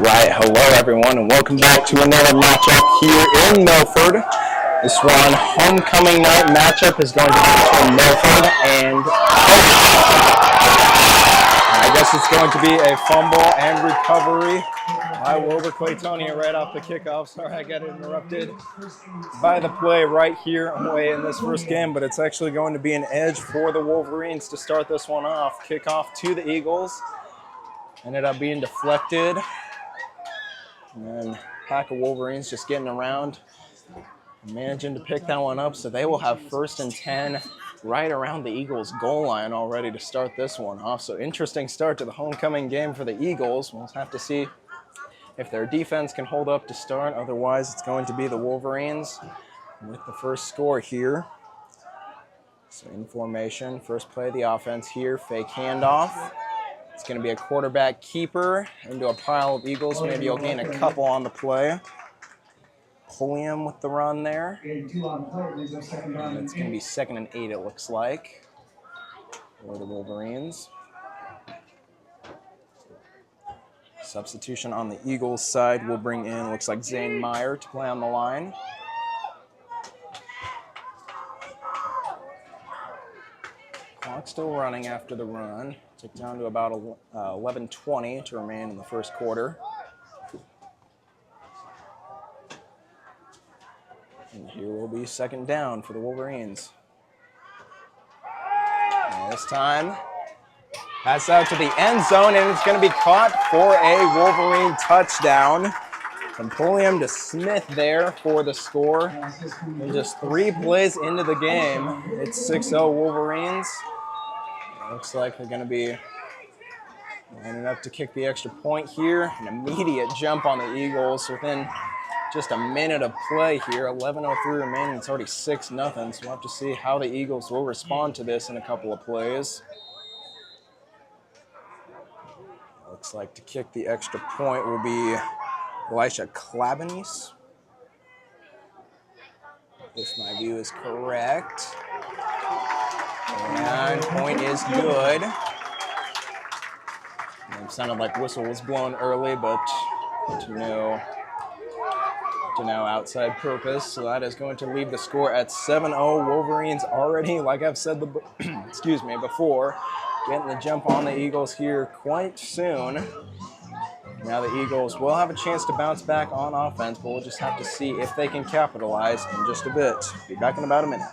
Right, hello everyone, and welcome back to another matchup here in Milford. This one, homecoming night matchup is going to be between Milford and I guess it's going to be a fumble and recovery by Wilber Claytonia right off the kickoff. Sorry, I got interrupted by the play right here away in this first game, but it's actually going to be an edge for the Wolverines to start this one off. Kickoff to the Eagles. Ended up being deflected. And then pack of Wolverines just getting around, managing to pick that one up. So they will have 1st and 10 right around the Eagles' goal line already to start this one off. So interesting start to the homecoming game for the Eagles. We'll have to see if their defense can hold up to start. Otherwise, it's going to be the Wolverines with the first score here. So in formation, first play of the offense here, fake handoff. It's going to be a quarterback keeper into a pile of Eagles. Maybe you'll gain a couple on the play. Pulliam with the run there. And it's going to be 2nd and 8, it looks like, for the Wolverines. Substitution on the Eagles side will bring in, looks like Zane Meyer to play on the line. Clock still running after the run. Tick down to about 11:20 to remain in the first quarter. And here will be 2nd down for the Wolverines. And this time, pass out to the end zone, and it's going to be caught for a Wolverine touchdown. From Pulliam to Smith there for the score. And just 3 plays into the game, it's 6-0 Wolverines. Looks like they're going to be lining up to kick the extra point here. An immediate jump on the Eagles within just a minute of play here. 11:03 remaining. It's already 6-0. So we'll have to see how the Eagles will respond to this in a couple of plays. Looks like to kick the extra point will be Elisha Klabanis, if my view is correct. And point is good. It sounded like whistle was blown early, but to no outside purpose. So that is going to leave the score at 7-0. Wolverines already, like I've said before, getting the jump on the Eagles here quite soon. Now the Eagles will have a chance to bounce back on offense, but we'll just have to see if they can capitalize in just a bit. Be back in about a minute.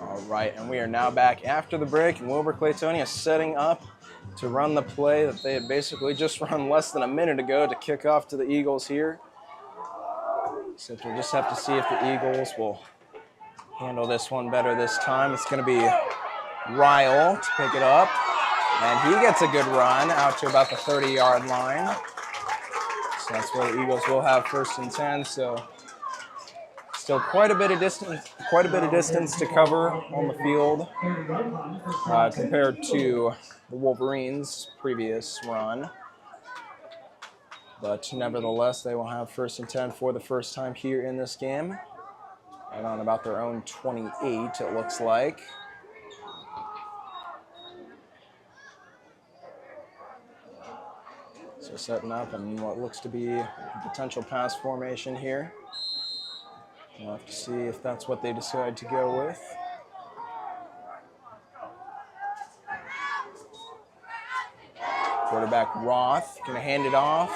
All right, and we are now back after the break, and Wilber Claytonia setting up to run the play that they had basically just run less than a minute ago to kick off to the Eagles here. So we'll just have to see if the Eagles will handle this one better this time. It's going to be Ryle to pick it up, and he gets a good run out to about the 30-yard line. So that's where the Eagles will have 1st and 10. So still quite a bit of distance to cover on the field compared to the Wolverines' previous run. But nevertheless, they will have 1st and 10 for the first time here in this game. Right on about their own 28, it looks like. So setting up in what looks to be a potential pass formation here. We'll have to see if that's what they decide to go with. Quarterback Roth going to hand it off.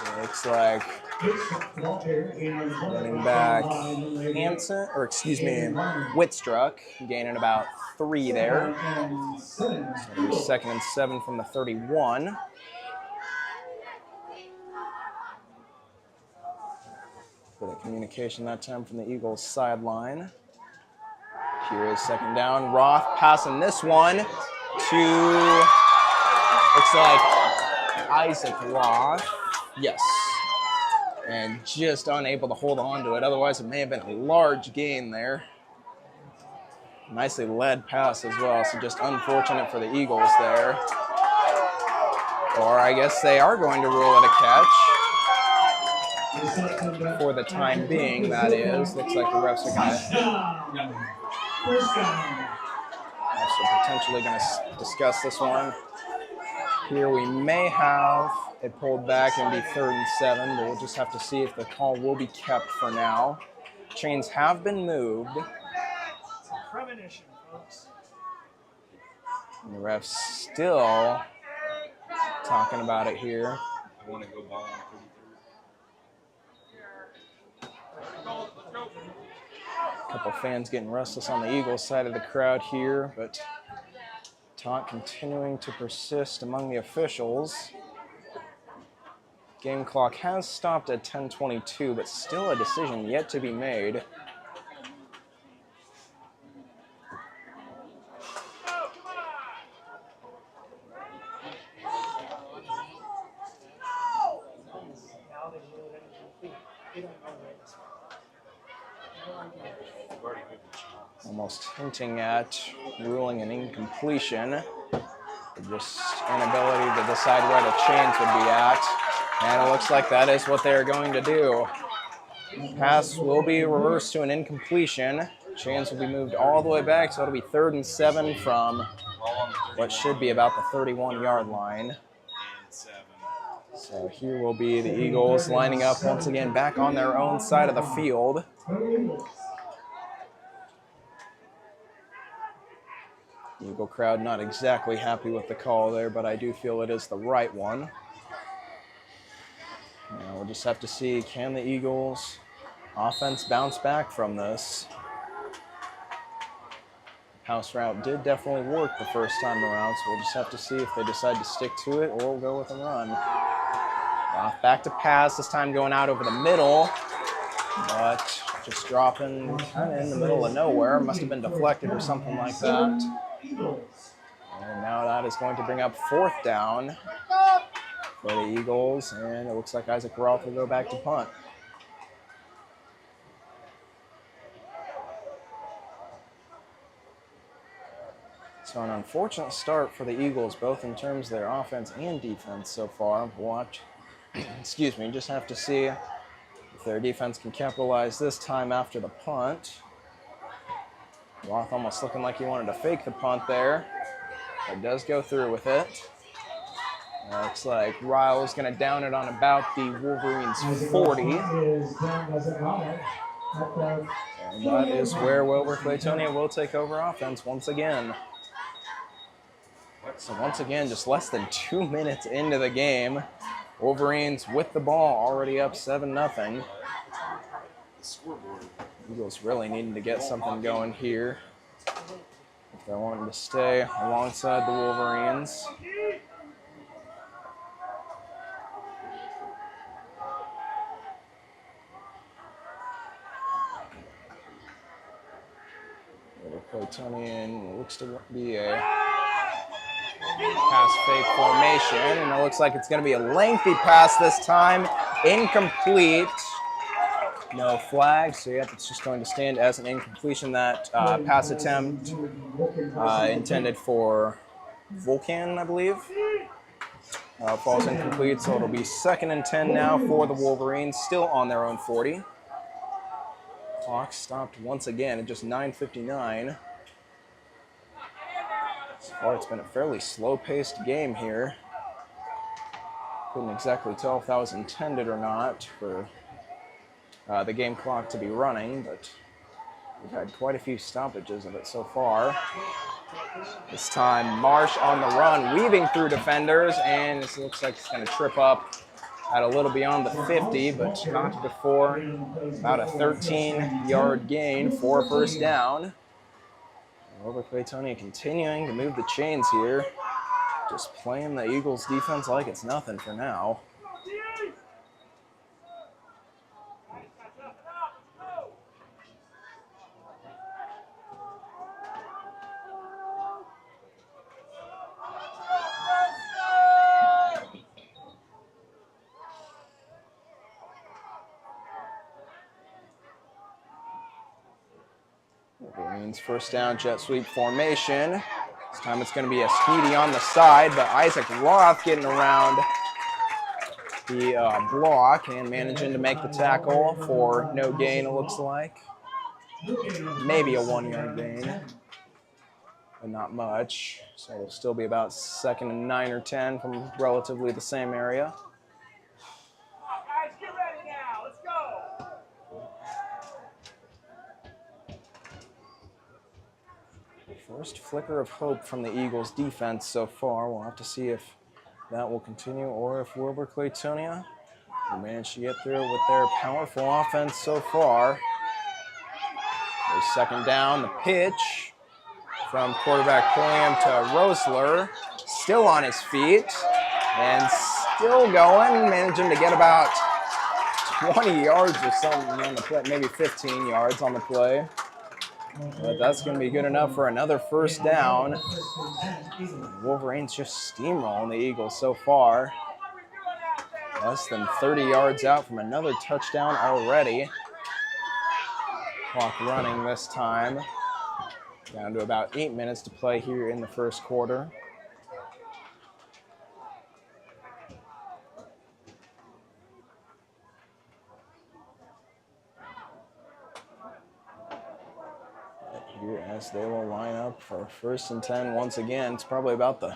It looks like running back Whitstruck gaining about 3 there. So it'll be 2nd and 7 from the 31. Bit of communication that time from the Eagles sideline. Here is second down. Roth passing this one to, looks like Isaac Roth. Yes. And just unable to hold on to it. Otherwise, it may have been a large gain there. Nicely led pass as well, so just unfortunate for the Eagles there. Or I guess they are going to rule it a catch. For the time being, that is. Looks like the refs are potentially going to discuss this one. Here we may have it pulled back and be 3rd and 7, but we'll just have to see if the call will be kept for now. Chains have been moved. It's a premonition, folks. And the ref's still talking about it here. I want to go ball on 33rd. A couple fans getting restless on the Eagles side of the crowd here, but taunt continuing to persist among the officials. Game clock has stopped at 10:22, but still a decision yet to be made. Almost hinting at ruling an incompletion. Just inability to decide where the chains would be at. And it looks like that is what they're going to do. Pass will be reversed to an incompletion. Chains will be moved all the way back, so it'll be 3rd and 7 from what should be about the 31-yard line. So here will be the Eagles lining up once again back on their own side of the field. Eagle crowd not exactly happy with the call there, but I do feel it is the right one. Now we'll just have to see, can the Eagles offense bounce back from this? House route did definitely work the first time around, so we'll just have to see if they decide to stick to it or we'll go with a run. Back to pass, this time going out over the middle, but just dropping kind of in the middle of nowhere. Must have been deflected or something like that. And now that is going to bring up 4th down for the Eagles, and it looks like Isaac Roth will go back to punt. So an unfortunate start for the Eagles, both in terms of their offense and defense so far. Watch, excuse me, just have to see if their defense can capitalize this time after the punt. Roth almost looking like he wanted to fake the punt there. But does go through with it. Looks like Ryle's going to down it on about the Wolverines' 40. And that is where Wilber Claytonia will take over offense once again. So once again, just less than 2 minutes into the game. Wolverines with the ball, already up 7-0. Eagles really needing to get something going here if they're wanting to stay alongside the Wolverines. Claytonian looks to be a pass fake formation, and it looks like it's going to be a lengthy pass this time. Incomplete. No flag, so yep, it's just going to stand as an incompletion. That pass attempt intended for Vulcan, I believe, falls incomplete, so it'll be 2nd and 10 now for the Wolverines, still on their own 40. Clock stopped once again at just 9:59. So far, it's been a fairly slow-paced game here. Couldn't exactly tell if that was intended or not for the game clock to be running, but we've had quite a few stoppages of it so far. This time, Marsh on the run, weaving through defenders, and this looks like it's going to trip up at a little beyond the 50, but not before about a 13-yard gain for a 1st down. Wilber Claytonia continuing to move the chains here, just playing the Eagles defense like it's nothing for now. Means first down, jet sweep formation. This time it's going to be a speedy on the side, but Isaac Roth getting around the block and managing to make the tackle for no gain, it looks like. Maybe a 1-yard gain, but not much. So it'll still be about 2nd and 9 or 10 from relatively the same area. Guys, get ready now. Let's go. First flicker of hope from the Eagles defense so far. We'll have to see if that will continue or if Wilber Claytonia will manage to get through with their powerful offense so far. There's 2nd down, the pitch from quarterback Pulliam to Rosler. Still on his feet and still going, managing to get about 20 yards or something on the play, maybe 15 yards on the play. But that's going to be good enough for another first down. Wolverines just steamrolling the Eagles so far. Less than 30 yards out from another touchdown already. Clock running this time. Down to about 8 minutes to play here in the first quarter. Here as they will line up for 1st and 10 once again. It's probably about the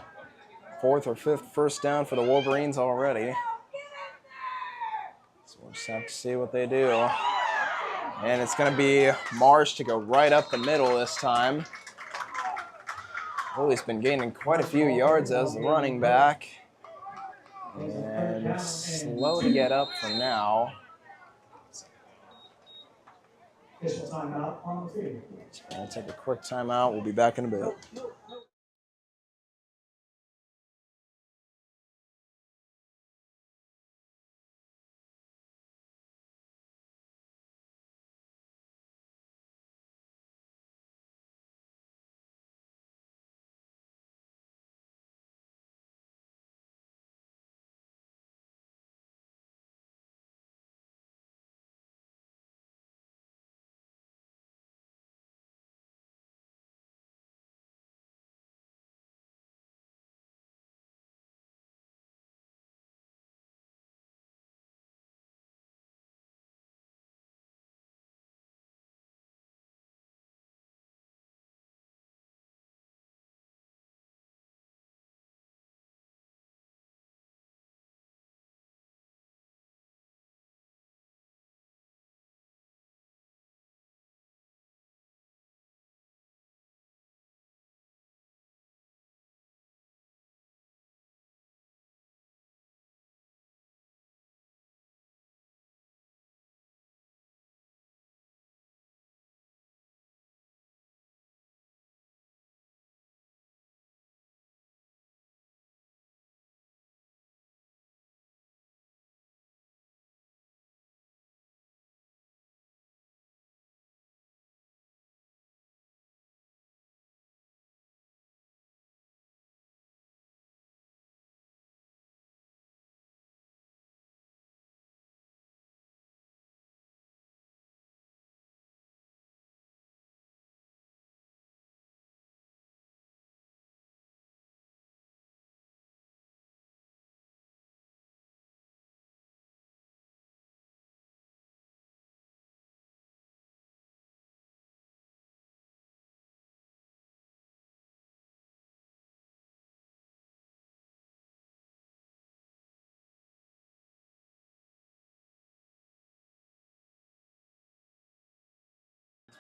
4th or 5th first down for the Wolverines already. So we'll just have to see what they do. And it's going to be Marsh to go right up the middle this time. He's been gaining quite a few yards as the running back. And slow to get up for now. Going to take a quick timeout. We'll be back in a bit.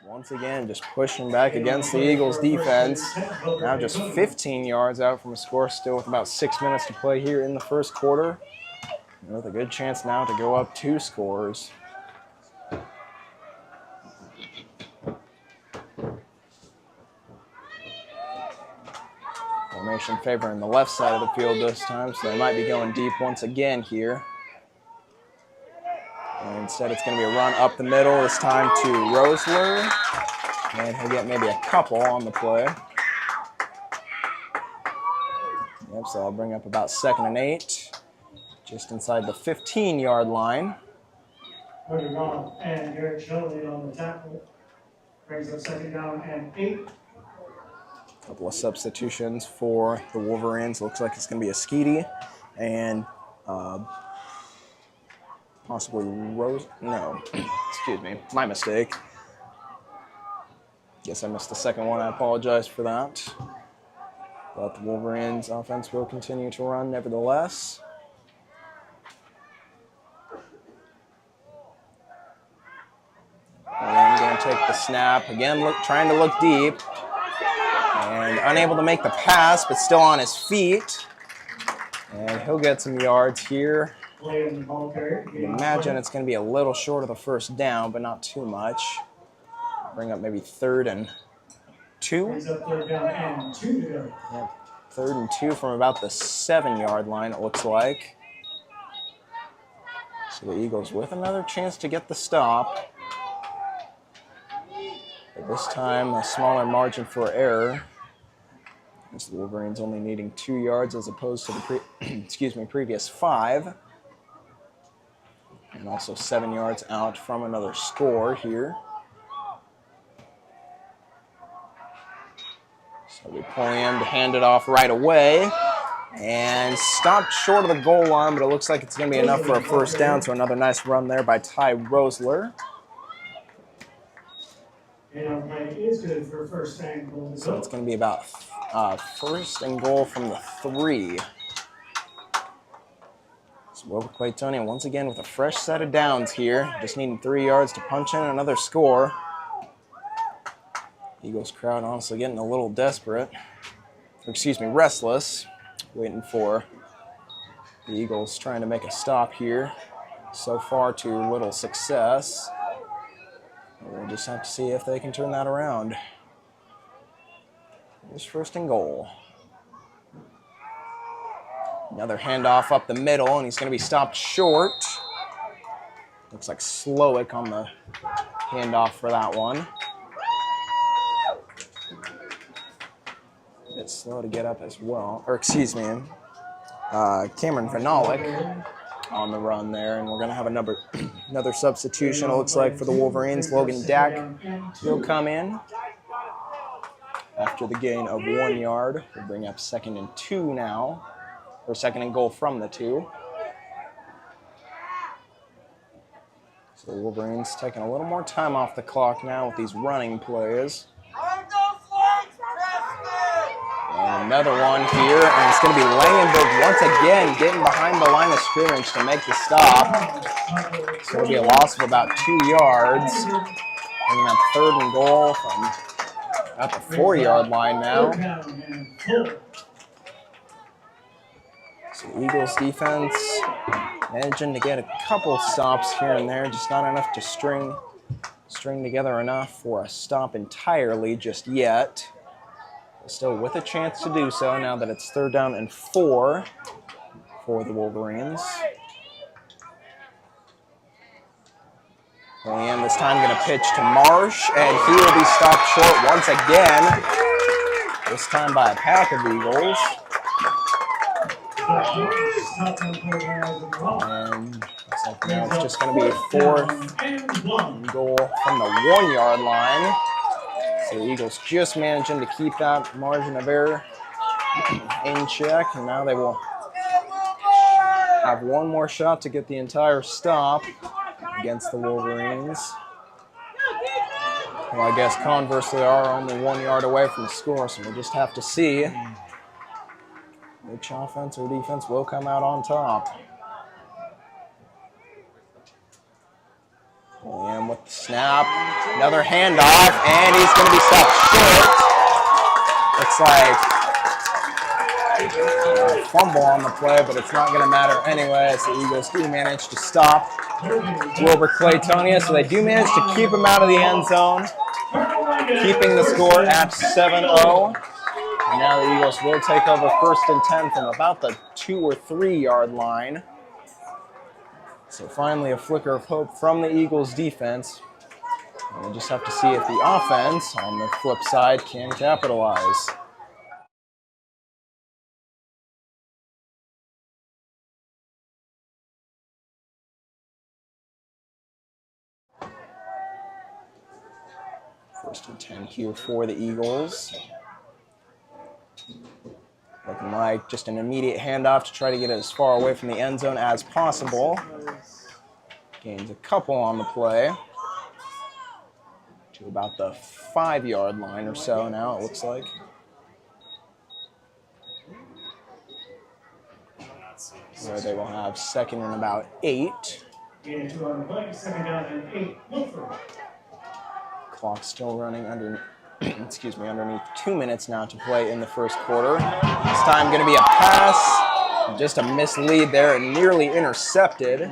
Once again, just pushing back against the Eagles defense. Now just 15 yards out from a score, still with about 6 minutes to play here in the first quarter. And with a good chance now to go up 2 scores. Formation favoring the left side of the field this time, so they might be going deep once again here. And instead, it's going to be a run up the middle, this time to Rosler. And he'll get maybe a couple on the play. Yep, so I'll bring up about 2nd and 8. Just inside the 15-yard line. And Garrett Shelley on the tackle. Brings up second down and 8. Couple of substitutions for the Wolverines. Looks like it's going to be a Skeety and possibly Rose. No, excuse me, my mistake. Guess I missed the second one. I apologize for that. But the Wolverines offense will continue to run nevertheless. And going to take the snap. Again, trying to look deep. And unable to make the pass, but still on his feet. And he'll get some yards here. I imagine it's going to be a little short of the first down, but not too much. Bring up maybe 3rd and 2. Yep. 3rd and 2 from about the 7-yard line, it looks like. So the Eagles with another chance to get the stop. But this time, a smaller margin for error. As the Wolverines only needing 2 yards as opposed to the previous 5. And also 7 yards out from another score here. So we pull in to hand it off right away. And stopped short of the goal line, but it looks like it's going to be enough for a first down. So another nice run there by Ty Rosler. So it's going to be about 1st and goal from the 3. So Wilber Claytonian once again with a fresh set of downs here. Just needing 3 yards to punch in another score. Eagles crowd honestly getting a little desperate. Restless. Waiting for the Eagles trying to make a stop here. So far to little success. We'll just have to see if they can turn that around. Here's 1st and goal. Another handoff up the middle, and he's going to be stopped short. Looks like Slowick on the handoff for that one. A bit slow to get up as well. Cameron Vanalik on the run there, and we're going to have another substitution, it looks like, for the Wolverines. Logan Dack will come in after the gain of 1 yard. We'll bring up 2nd and 2 now, or 2nd and goal from the 2. So the Wolverines taking a little more time off the clock now with these running plays. And another one here, and it's going to be Langenberg once again getting behind the line of scrimmage to make the stop. It's going to be a loss of about 2 yards. Bringing up 3rd and goal from at the 4-yard line now. So Eagles defense managing to get a couple stops here and there, just not enough to string together enough for a stop entirely just yet. Still with a chance to do so now that it's 3rd down and 4 for the Wolverines. And this time going to pitch to Marsh, and he will be stopped short once again. This time by a pack of Eagles. And looks like now it's just going to be 4th and goal from the 1-yard line. So the Eagles just managing to keep that margin of error in check, and now they will have one more shot to get the entire stop against the Wolverines. Well, I guess conversely are only 1 yard away from the score, so we'll just have to see which offense or defense will come out on top. And with the snap, another handoff, and he's going to be stopped short. Looks like a fumble on the play, but it's not going to matter anyway, as the Eagles do manage to stop Wilber Claytonia, so they do manage to keep him out of the end zone, keeping the score at 7-0. And now the Eagles will take over 1st and 10 from about the 2 or 3 yard line. So finally a flicker of hope from the Eagles defense. And we'll just have to see if the offense on the flip side can capitalize. First and 10 here for the Eagles. Looking like just an immediate handoff to try to get it as far away from the end zone as possible. Gains a couple on the play. To about the 5-yard line or so now, it looks like. Where they will have second and about 8. Second down and 8. Wilber. Clock still running under, underneath 2 minutes now to play in the first quarter. This time going to be a pass, just a mislead there and nearly intercepted.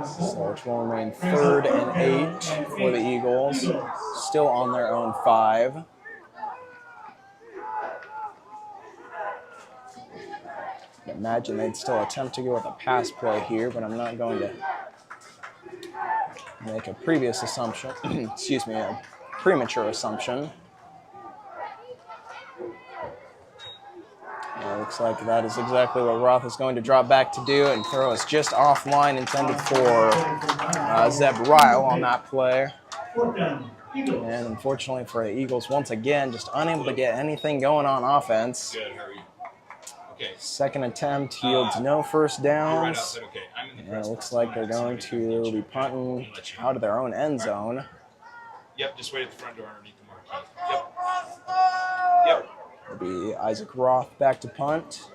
So it will remain 3rd and 8 for the Eagles, still on their own 5. Imagine they'd still attempt to go with a pass play here, but I'm not going to make a previous assumption, a premature assumption. Looks like that is exactly what Roth is going to drop back to do, and throw is just offline, intended for Zeb Ryle on that play. And unfortunately for the Eagles, once again, just unable to get anything going on offense. Second attempt yields no first downs. And it looks like they're going to be punting out of their own end zone. Yep, just wait at the front door underneath the marquee. Yep. It'll be Isaac Roth back to punt.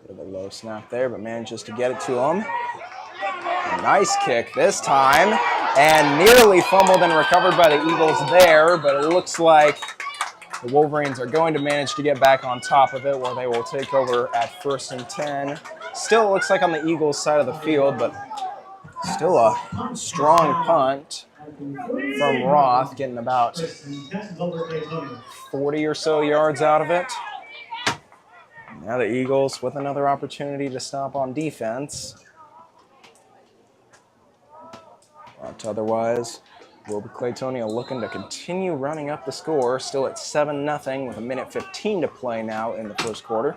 Bit of a low snap there, but manages to get it to him. A nice kick this time, and nearly fumbled and recovered by the Eagles there, but it looks like the Wolverines are going to manage to get back on top of it, where they will take over at 1st and 10. Still looks like on the Eagles side of the field, but still a strong punt from Roth, getting about 40 or so yards out of it. Now the Eagles with another opportunity to stop on defense. But otherwise, Wilber Claytonia looking to continue running up the score, still at 7-0 with 1:15 to play now in the first quarter.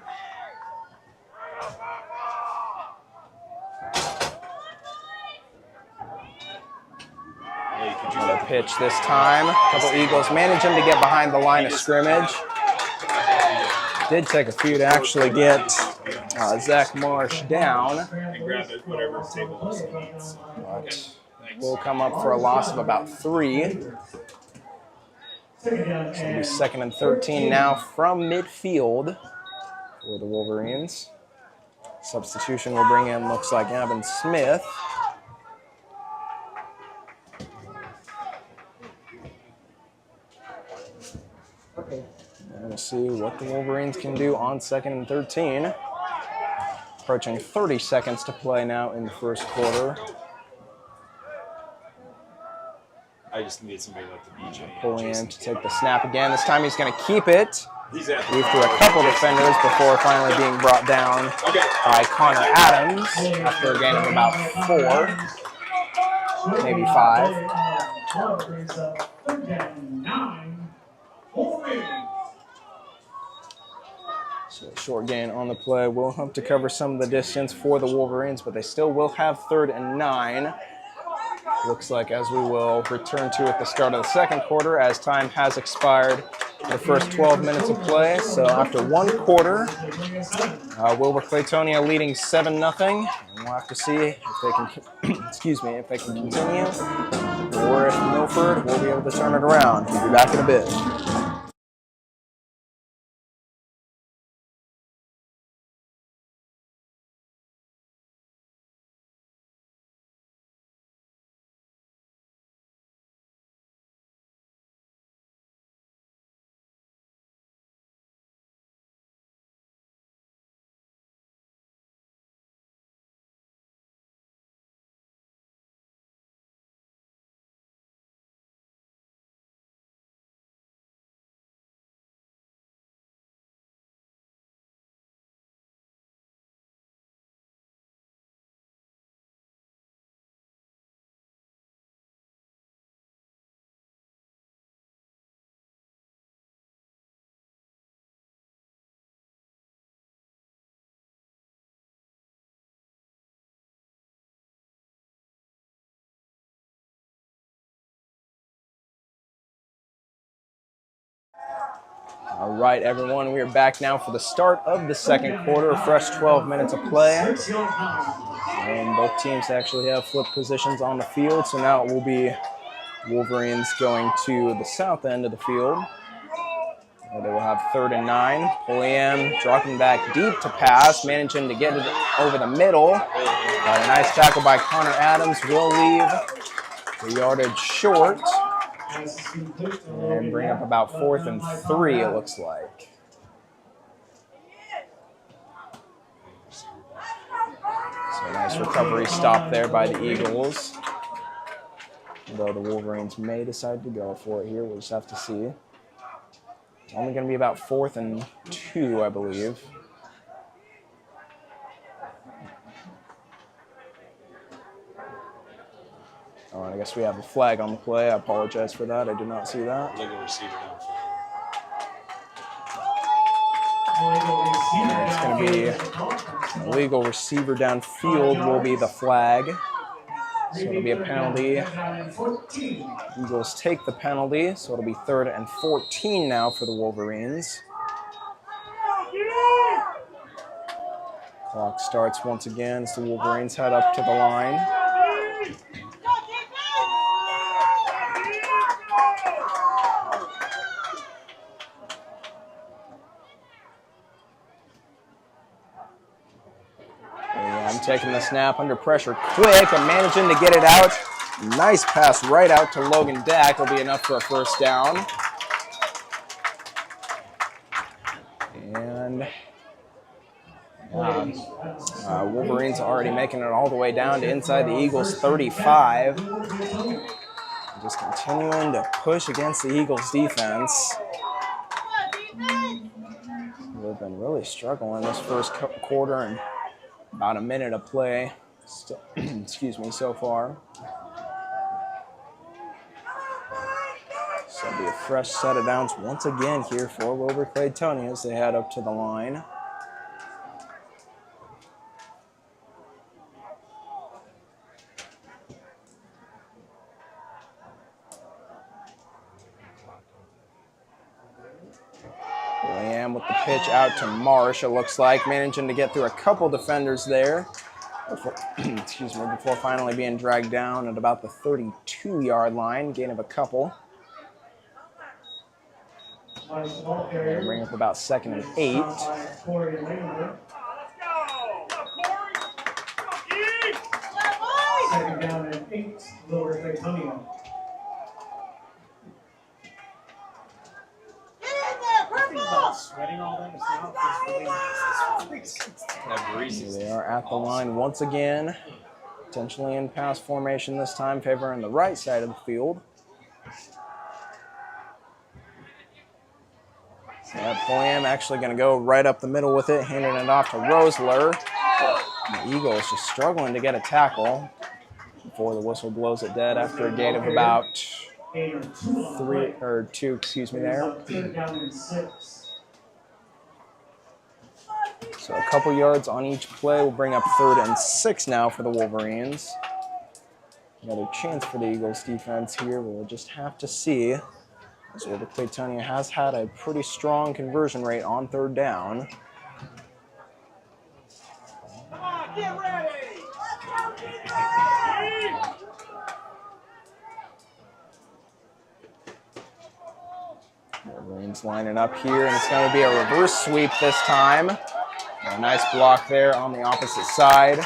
Another pitch this time. A couple Eagles managing to get behind the line of scrimmage. Did take a few to actually get Zach Marsh down. But will come up for a loss of about 3. So it'll be 2nd and 13 now from midfield for the Wolverines. Substitution will bring in, looks like, Evan Smith. And we'll see what the Wolverines can do on 2nd and 13. Approaching 30 seconds to play now in the first quarter. I just need somebody like the BJ. Pulling in to take the snap again. This time he's going to keep it. Weave through a couple defenders before finally being brought down by Connor Adams after a gain of about 4, maybe 5. So a short gain on the play will help to cover some of the distance for the Wolverines, but they still will have 3rd and 9. Looks like as we will return to at the start of the second quarter, as time has expired the first 12 minutes of play. So after 1 quarter, Wilber Claytonia leading 7-0, and we'll have to see if they can, if they can continue, or if Milford will be able to turn it around. We'll be back in a bit. All right, everyone, we are back now for the start of the second quarter. A fresh 12 minutes of play. And both teams actually have flip positions on the field, so now it will be Wolverines going to the south end of the field. Where they will have 3rd and 9. William dropping back deep to pass, managing to get it over the middle. A nice tackle by Connor Adams will leave the yardage short and bring up about 4th and 3, it looks like. So a nice recovery stop there by the Eagles. Although the Wolverines may decide to go for it here, we'll just have to see. It's only going to be about 4th and 2, I believe. All right, I guess we have a flag on the play. I apologize for that. I did not see that. Legal receiver It's downfield. going to be a legal receiver downfield will be the flag. So it'll be a penalty. Eagles take the penalty, so it'll be 3rd and 14 now for the Wolverines. Clock starts once again as the Wolverines head up to the line. I'm taking the snap under pressure quick and managing to get it out. Nice pass right out to Logan Dack. Will be enough for a first down. And Wolverines already making it all the way down to inside the Eagles 35. Just continuing to push against the Eagles defense. We've been really struggling this first quarter and about a minute of play, excuse me, so far. So it'll be a fresh set of downs once again here for Wilber Claytonia as they head up to the line. William with the pitch out to Marsh, it looks like, managing to get through a couple defenders there before, excuse me, before finally being dragged down at about the 32-yard line, gain of a couple. They'll bring up about 2nd and 8. Second down and 8, Wilber Claytonia. Sweating all that They are at the line once again, potentially in pass formation this time, favoring the right side of the field. William actually going to go right up the middle with it, handing it off to Rosler. The Eagles just struggling to get a tackle before the whistle blows it dead after a gain of about 2, excuse me there. So a couple yards on each play will bring up 3rd and 6 now for the Wolverines. Another chance for the Eagles defense here. We'll just have to see. As Wilber Claytonia has had a pretty strong conversion rate on 3rd down. Come on, get ready! Wolverines lining up here, and it's going to be a reverse sweep this time. A nice block there on the opposite side.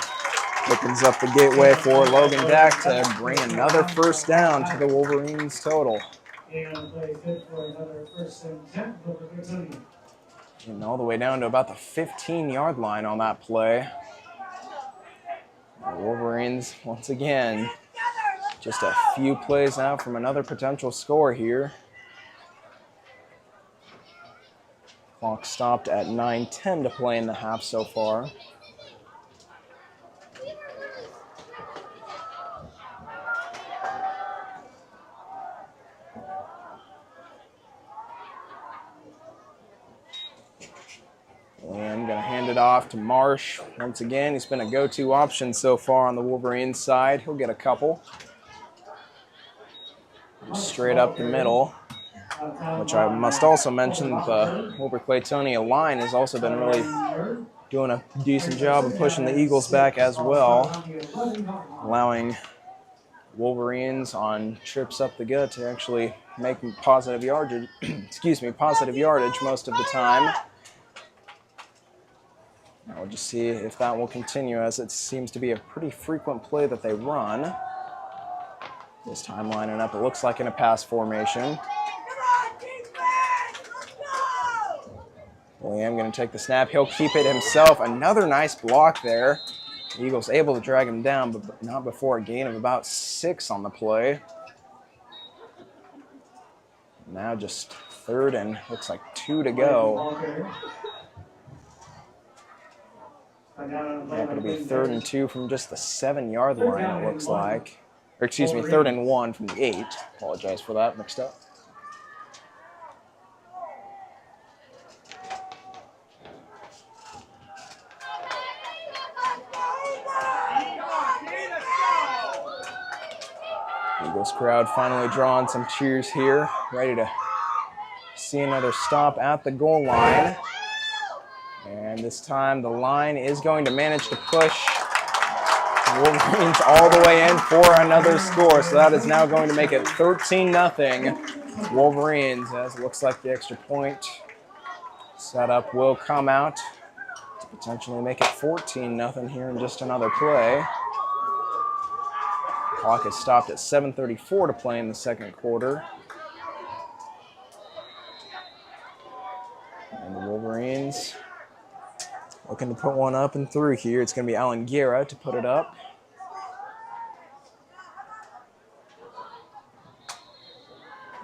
Opens up the gateway for Logan Dack to bring another first down to the Wolverines total. And play good for another 1st and 10, Wilber Claytonia. And all the way down to about the 15-yard line on that play. The Wolverines, once again, just a few plays out from another potential score here. Clock stopped at 9:10 to play in the half so far. And going to hand it off to Marsh. Once again, he's been a go-to option so far on the Wolverines side. He'll get a couple. Straight up the middle. which I must also mention that the Wilber Claytonia line has also been really doing a decent job of pushing the Eagles back as well, allowing Wolverines on trips up the gut to actually make positive yardage, positive yardage most of the time. Now we'll just see if that will continue, as it seems to be a pretty frequent play that they run. This time lining up, it looks like in a pass formation. William going to take the snap. He'll keep it himself. Another nice block there. The Eagles able to drag him down, but not before a gain of about 6 on the play. Now just 3rd and looks like 2 to go. It'll be 3rd and 2 from just the 7-yard line, it looks like. Or excuse me, 3rd and 1 from the 8. Apologize for that, mixed up. Eagles crowd finally drawing some cheers here, ready to see another stop at the goal line. And this time the line is going to manage to push Wolverines all the way in for another score. So that is now going to make it 13-0 Wolverines, as it looks like the extra point setup will come out to potentially make it 14-0 here in just another play. Clock is stopped at 7:34 to play in the second quarter. And the Wolverines looking to put one up and through here. It's going to be Alan Guerra to put it up.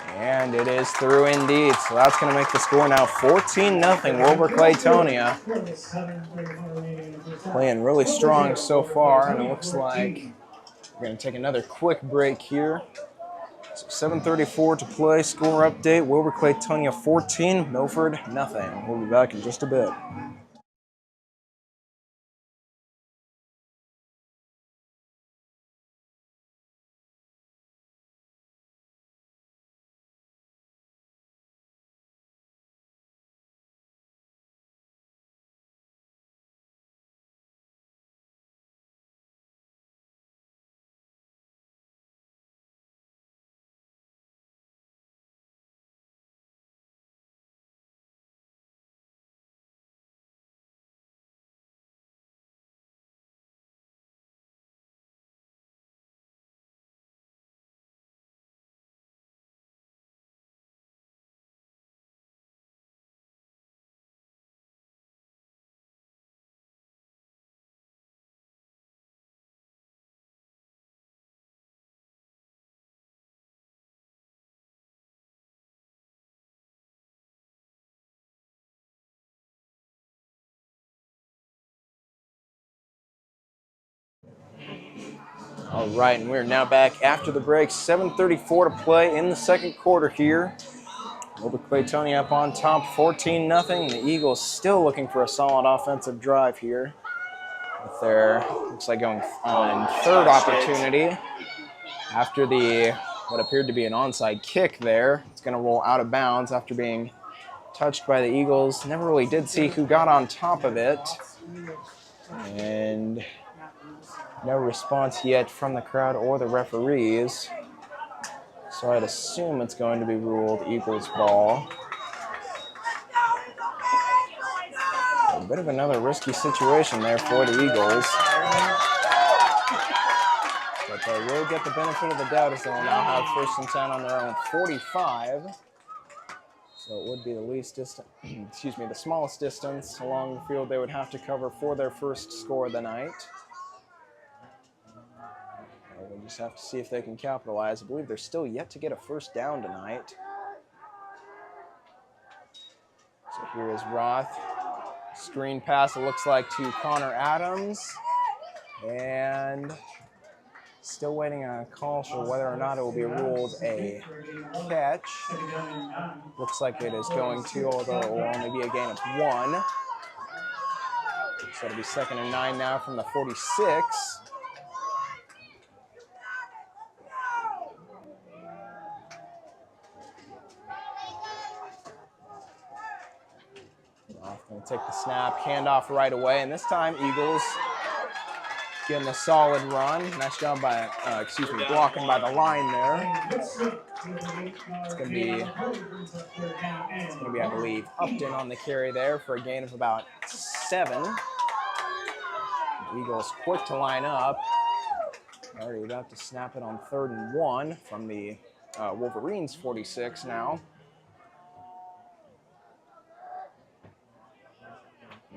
And it is through indeed. So that's going to make the score now 14-0 Wilber Claytonia. Playing really strong so far, and it looks like we're going to take another quick break here. So 7:34 to play. Score update: Wilber Claytonia 14, Milford nothing. We'll be back in just a bit. All right, and we're now back after the break. 7:34 to play in the second quarter here. Wilber Claytonia up on top, 14-0. The Eagles still looking for a solid offensive drive here. With their, looks like going on 3rd opportunity. After what appeared to be an onside kick there, it's going to roll out of bounds after being touched by the Eagles. Never really did see who got on top of it. And no response yet from the crowd or the referees. So I'd assume it's going to be ruled Eagles ball. A bit of another risky situation there for the Eagles. But they will get the benefit of the doubt, as they will now have 1st and 10 on their own 45. So it would be the least distance, the smallest distance along the field they would have to cover for their first score of the night. We'll just have to see if they can capitalize. I believe they're still yet to get a 1st down tonight. So here is Roth. Screen pass, it looks like, to Connor Adams. And still waiting on a call for whether or not it will be ruled a catch. Looks like it is going to, although it will only be a gain of 1. So it'll be 2nd and 9 now from the 46. Gonna take the snap, handoff right away, and this time Eagles getting a solid run. Nice job by, blocking by the line there. It's gonna be, I believe, Upton on the carry there for a gain of about 7. The Eagles quick to line up. Already about to snap it on 3rd and 1 from the Wolverines 46 now.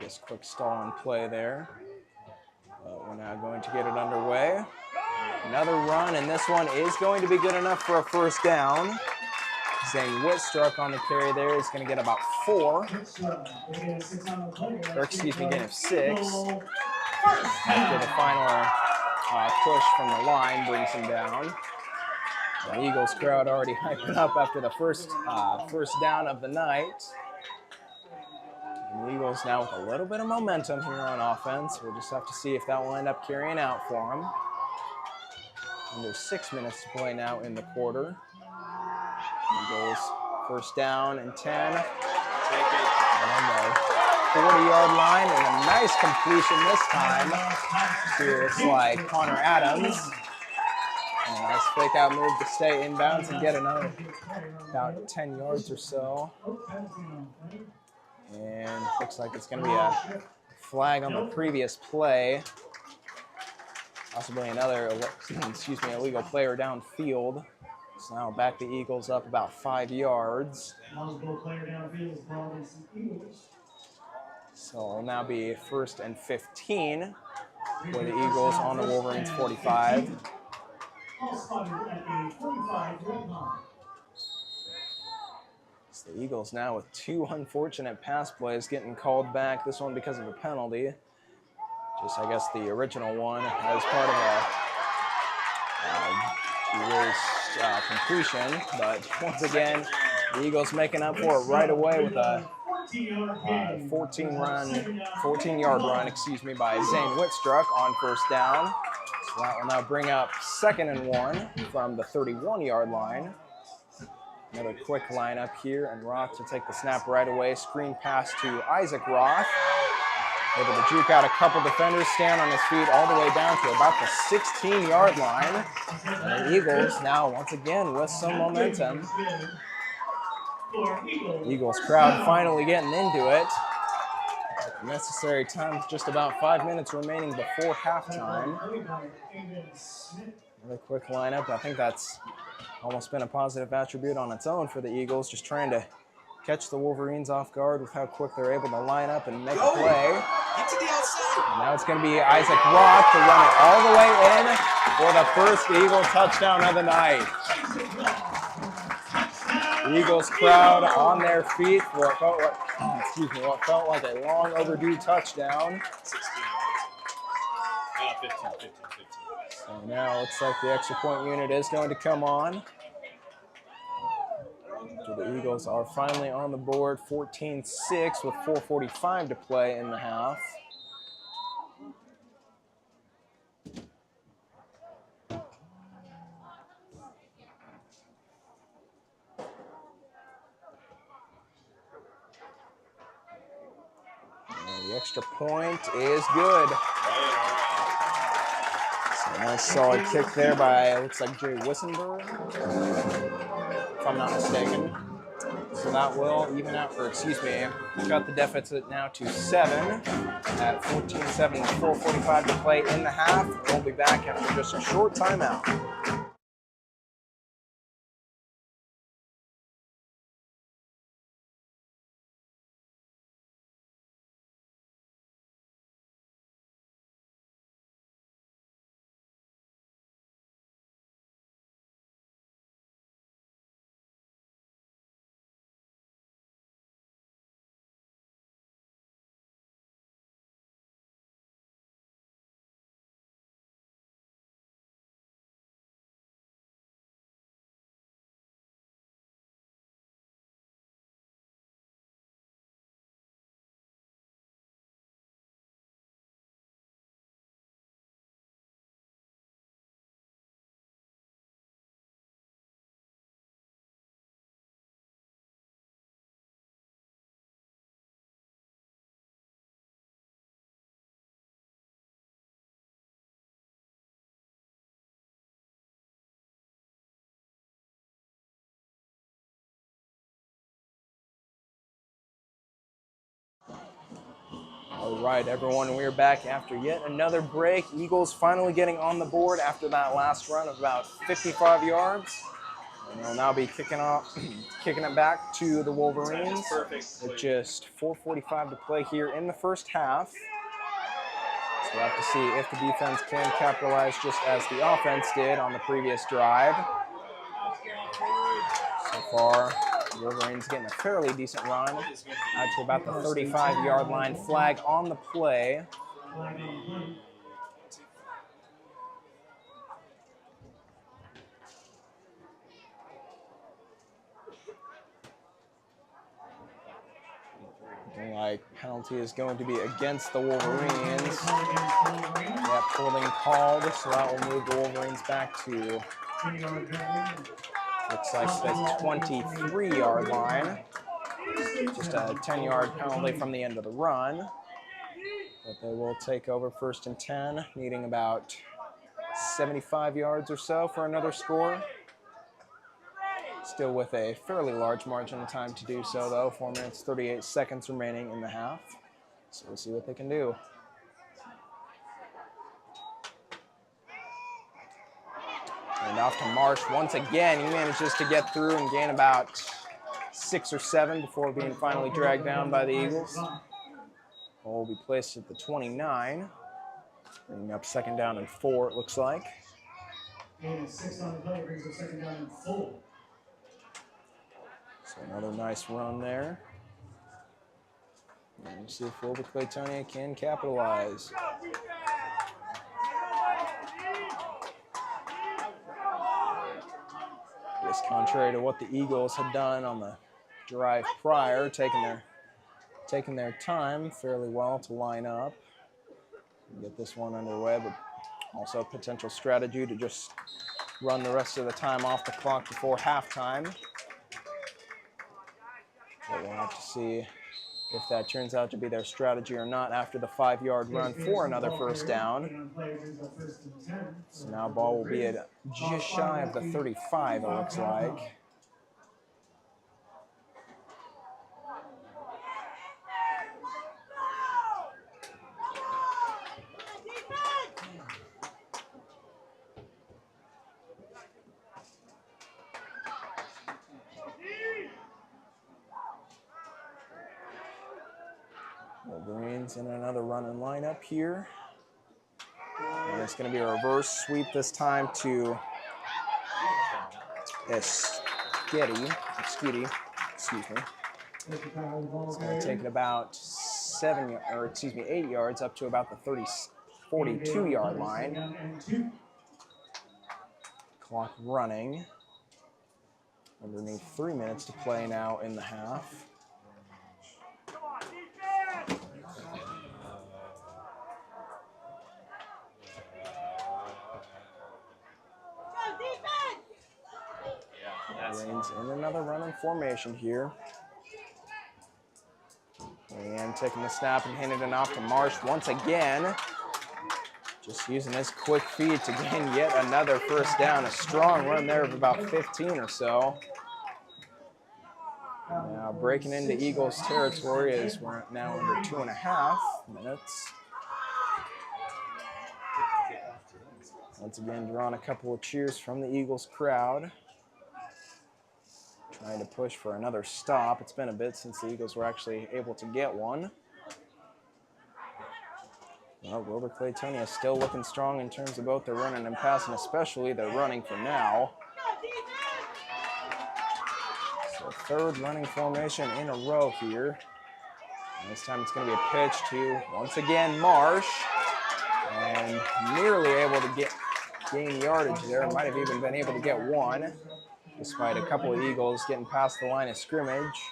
Just quick stall and play there. We're now going to get it underway. Another run, and this one is going to be good enough for a first down. Zane Whitstruck on the carry there is going to get about 4. Gain of 6. After the final push from the line brings him down. The Eagles crowd already hyping up after the first down of the night. And the Eagles now with a little bit of momentum here on offense. We'll just have to see if that will end up carrying out for them. Under 6 minutes to play now in the quarter. Eagles first down and 10. On the 40-yard line, and a nice completion this time to, it's like Connor Adams. And a nice fake out move to stay inbounds and get another about 10 yards or so. And looks like it's going to be a flag on the previous play. Possibly another, illegal player downfield. So now back the Eagles up about 5 yards. So it'll now be 1st and 15 for the Eagles on the Wolverines 45. So the Eagles now with 2 unfortunate pass plays getting called back. This one because of a penalty. Just, I guess, the original one as part of a completion. But once again, the Eagles making up for it right away with a 14-yard run, by Zane Whitstruck on first down. So that will now bring up 2nd and 1 from the 31-yard line. Another quick lineup here, and Roth to take the snap right away. Screen pass to Isaac Roth. Able to juke out a couple defenders, stand on his feet all the way down to about the 16-yard line. And the Eagles now, once again, with some momentum. Eagles crowd finally getting into it. Necessary time, just about 5 minutes remaining before halftime. Another quick lineup. I think that's almost been a positive attribute on its own for the Eagles, just trying to catch the Wolverines off guard with how quick they're able to line up and make a play. Get to the outside. And now it's going to be Isaac Roth to run it all the way in for the first Eagle touchdown of the night. The Eagles crowd on their feet for what felt like a long overdue touchdown. 16 yards. 15. So now it looks like the extra point unit is going to come on. So the Eagles are finally on the board, 14-6 with 4:45 to play in the half. And the extra point is good. So a nice solid kick there by, looks like Jay Wissenberg, if I'm not mistaken. So that will even out, cut the deficit now to 7 at 14-7 with 4:45 to play in the half. We'll be back after just a short timeout. All right, everyone, we're back after yet another break. Eagles finally getting on the board after that last run of about 55 yards. And they'll now be kicking it back to the Wolverines with just 4:45 to play here in the first half. So we'll have to see if the defense can capitalize just as the offense did on the previous drive. So far, the Wolverines getting a fairly decent run out to about the 35-yard line. Flag on the play. Looking like penalty is going to be against the Wolverines. Yep, holding called, so that will move the Wolverines back to, looks like the 23-yard line. Just a 10-yard penalty from the end of the run. But they will take over 1st and 10, needing about 75 yards or so for another score. Still with a fairly large margin of time to do so, though. 4 minutes, 38 seconds remaining in the half. So we'll see what they can do. And off to Marsh once again. He manages to get through and gain about 6 or 7 before being finally dragged down by the Eagles. Ball will be placed at the 29. Bringing up 2nd down and 4, it looks like. And 6 on the play brings up 2nd down and 4. So another nice run there. And we'll see if Wilber Claytonia can capitalize. Just contrary to what the Eagles had done on the drive prior, taking their time fairly well to line up and get this one underway, but also a potential strategy to just run the rest of the time off the clock before halftime. But we'll have to see if that turns out to be their strategy or not after the 5-yard run for another 1st down. So now ball will be at just shy of the 35, it looks like. Wolverines in another running lineup here. And it's going to be a reverse sweep this time to Skitty, excuse me. It's going to take it about 8 yards up to about the 42-yard line. Clock running. Underneath 3 minutes to play now in the half. Wolverines in another running formation here. And taking the snap and handing it off to Marsh once again. Just using his quick feet to gain yet another 1st down. A strong run there of about 15 or so. Now breaking into Eagles territory as we're now under 2.5 minutes. Once again, drawing a couple of cheers from the Eagles crowd. Trying to push for another stop. It's been a bit since the Eagles were actually able to get one. Well, Wilber Claytonia still looking strong in terms of both their running and passing, especially their running for now. So 3rd running formation in a row here. And this time it's going to be a pitch to, once again, Marsh. And nearly able to gain yardage there. Might have even been able to get one, despite a couple of Eagles getting past the line of scrimmage.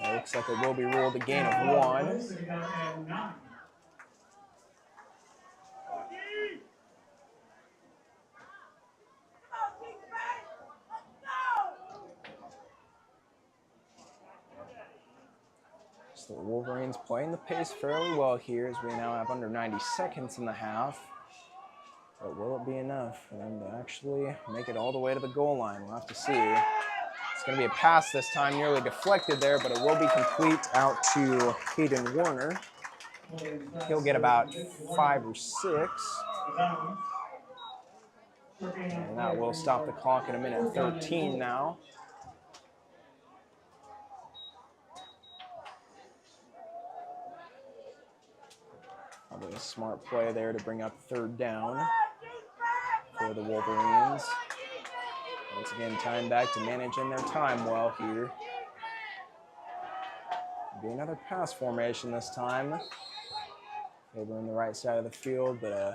It looks like it will be ruled a gain of 1. So the Wolverines playing the pace fairly well here as we now have under 90 seconds in the half. But will it be enough for them to actually make it all the way to the goal line? We'll have to see. It's going to be a pass this time, nearly deflected there, but it will be complete out to Hayden Warner. He'll get about 5 or 6. And that will stop the clock in a minute 13 now. Probably a smart play there to bring up 3rd down for the Wolverines. Once again, time back to managing their time well here. Be another pass formation this time. Over on the right side of the field, but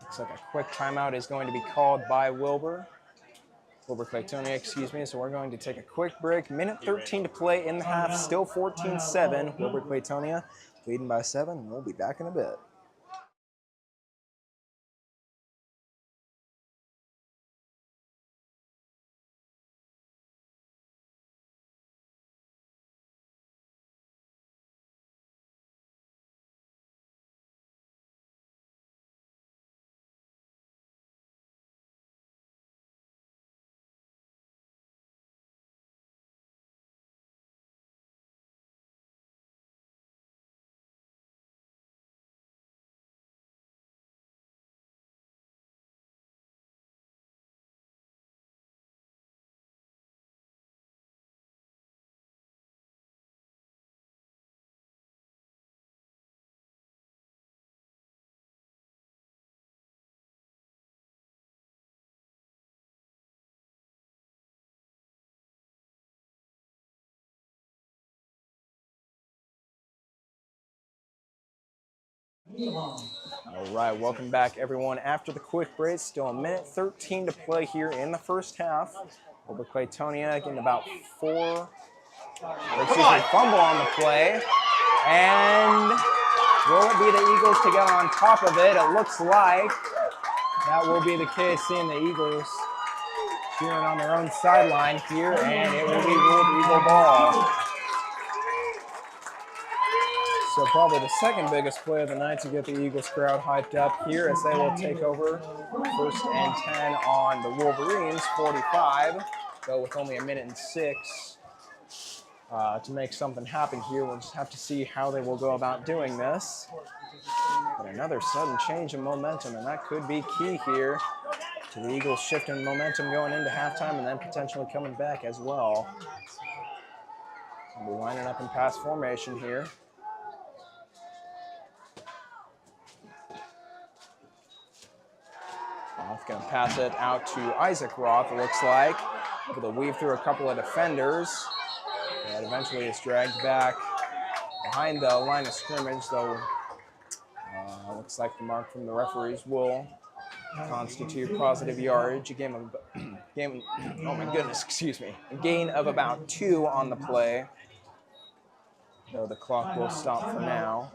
looks like a quick timeout is going to be called by Wilber Claytonia, excuse me. So we're going to take a quick break. Minute 13 to play in the half, still 14-7. Wilber Claytonia leading by 7. We'll be back in a bit. All right, welcome back, everyone. After the quick break, still a minute 13 to play here in the first half. Wilber Claytonia getting about 4, fumble on the play. And will it be the Eagles to get on top of it? It looks like that will be the case, seeing the Eagles cheering on their own sideline here, and it will be ruled Eagle ball. So probably the second biggest play of the night to get the Eagles crowd hyped up here, as they will take over 1st and 10 on the Wolverines, 45. Go with only a minute and 6 to make something happen here. We'll just have to see how they will go about doing this. But another sudden change in momentum, and that could be key here to the Eagles shifting momentum going into halftime and then potentially coming back as well. We'll be lining up in pass formation here. Roth going to pass it out to Isaac Roth, it looks like. Able to weave through a couple of defenders. And eventually is dragged back behind the line of scrimmage, though looks like the mark from the referees will constitute positive yardage. A gain of about 2 on the play. Though the clock will stop for now.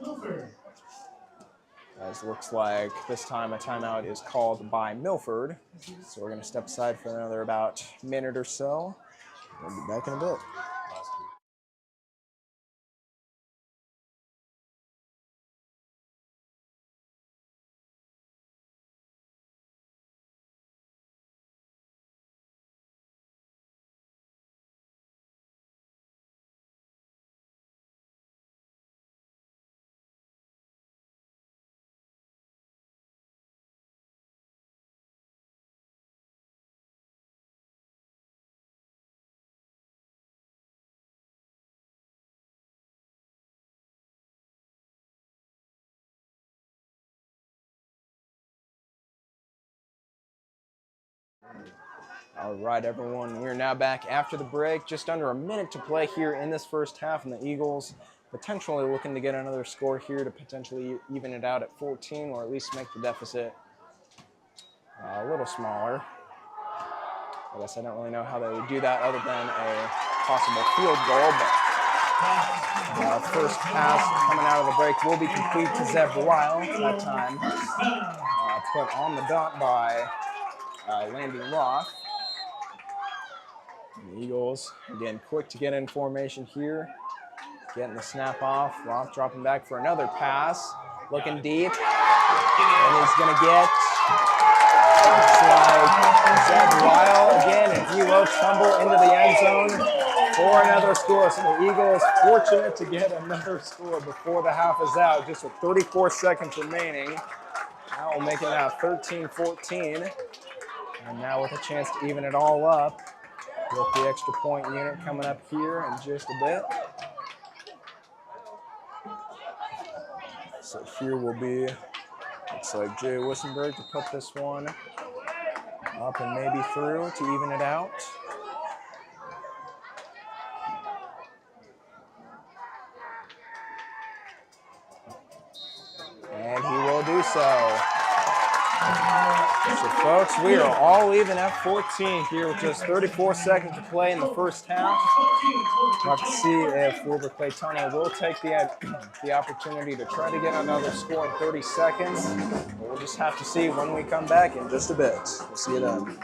As it looks like this time a timeout is called by Milford. So we're going to step aside for another about minute or so. We'll be back in a bit. All right, everyone, we're now back after the break. Just under a minute to play here in this first half, and the Eagles potentially looking to get another score here to potentially even it out at 14, or at least make the deficit a little smaller. I guess I don't really know how they would do that other than a possible field goal, but first pass coming out of the break will be complete to Zeb Weil. That time put on the dot by Landon Roth. And the Eagles, again, quick to get in formation here. Getting the snap off. Roth dropping back for another pass. Looking deep. And he's going to get, looks like Zeb Weil again. If you go. Tumble into the end zone for another score. So the Eagles fortunate to get another score before the half is out, just with 34 seconds remaining. That will make it now 13-14. And now with a chance to even it all up with the extra point unit coming up here in just a bit. So here will be, looks like Jay Wissenberg to put this one up and maybe through to even it out. And he will do so. So folks, we are all even at 14 here with just 34 seconds to play in the first half. We'll have to see if Wilber Claytonia will take the opportunity to try to get another score in 30 seconds. We'll just have to see when we come back in just a bit. We'll see you then.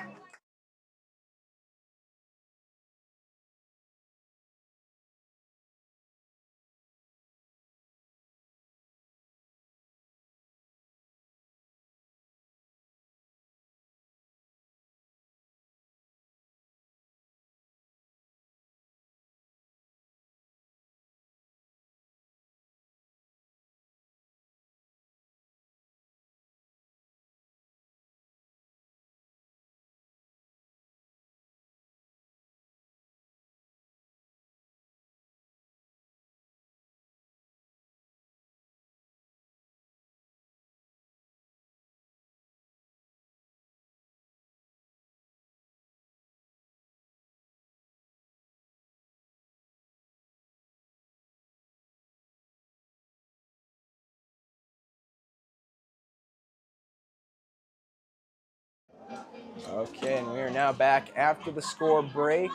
Okay, and we are now back after the score break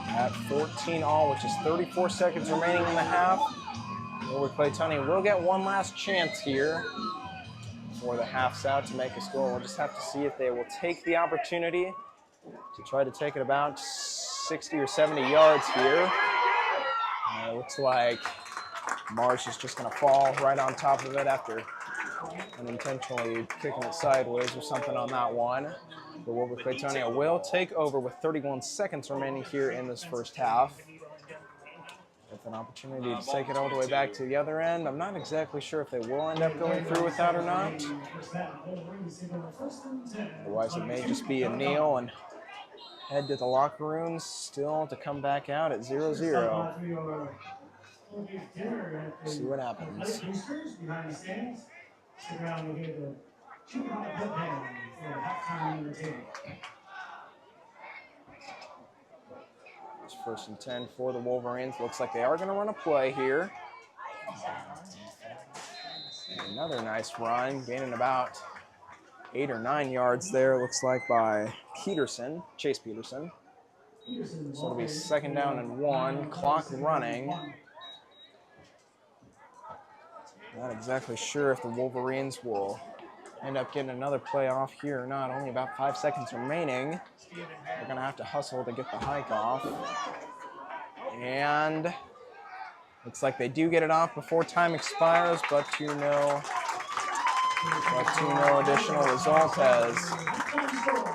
at 14 all, which is 34 seconds remaining in the half. Wilber Claytonia will get one last chance here before the half's out to make a score. We'll just have to see if they will take the opportunity to try to take it about 60 or 70 yards here. It looks like Marsh is just going to fall right on top of it after unintentionally kicking it sideways or something on that one. But Wilber Claytonia will take over with 31 seconds remaining here in this first half. With an opportunity to take it all the way back to the other end. I'm not exactly sure if they will end up going through with that or not. Otherwise, it may just be a kneel and head to the locker rooms still to come back out at 0-0. See what happens. It's 1st and 10 for the Wolverines. Looks like they are going to run a play here. Another nice run, gaining about 8 or 9 yards there, looks like, by Peterson, Chase Peterson. So it'll be 2nd down and 1, clock running. Not exactly sure if the Wolverines will end up getting another play off here or not. Only about 5 seconds remaining. They're going to have to hustle to get the hike off. And looks like they do get it off before time expires, but to no additional result, as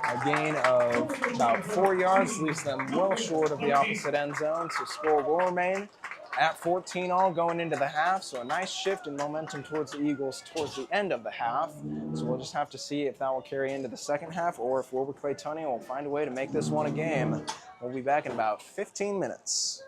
a gain of about 4 yards leaves them well short of the opposite end zone. So score will remain at 14 all going into the half. So a nice shift in momentum towards the Eagles towards the end of the half. So we'll just have to see if that will carry into the second half or if Wilber Claytonia will find a way to make this one a game. We'll be back in about 15 minutes.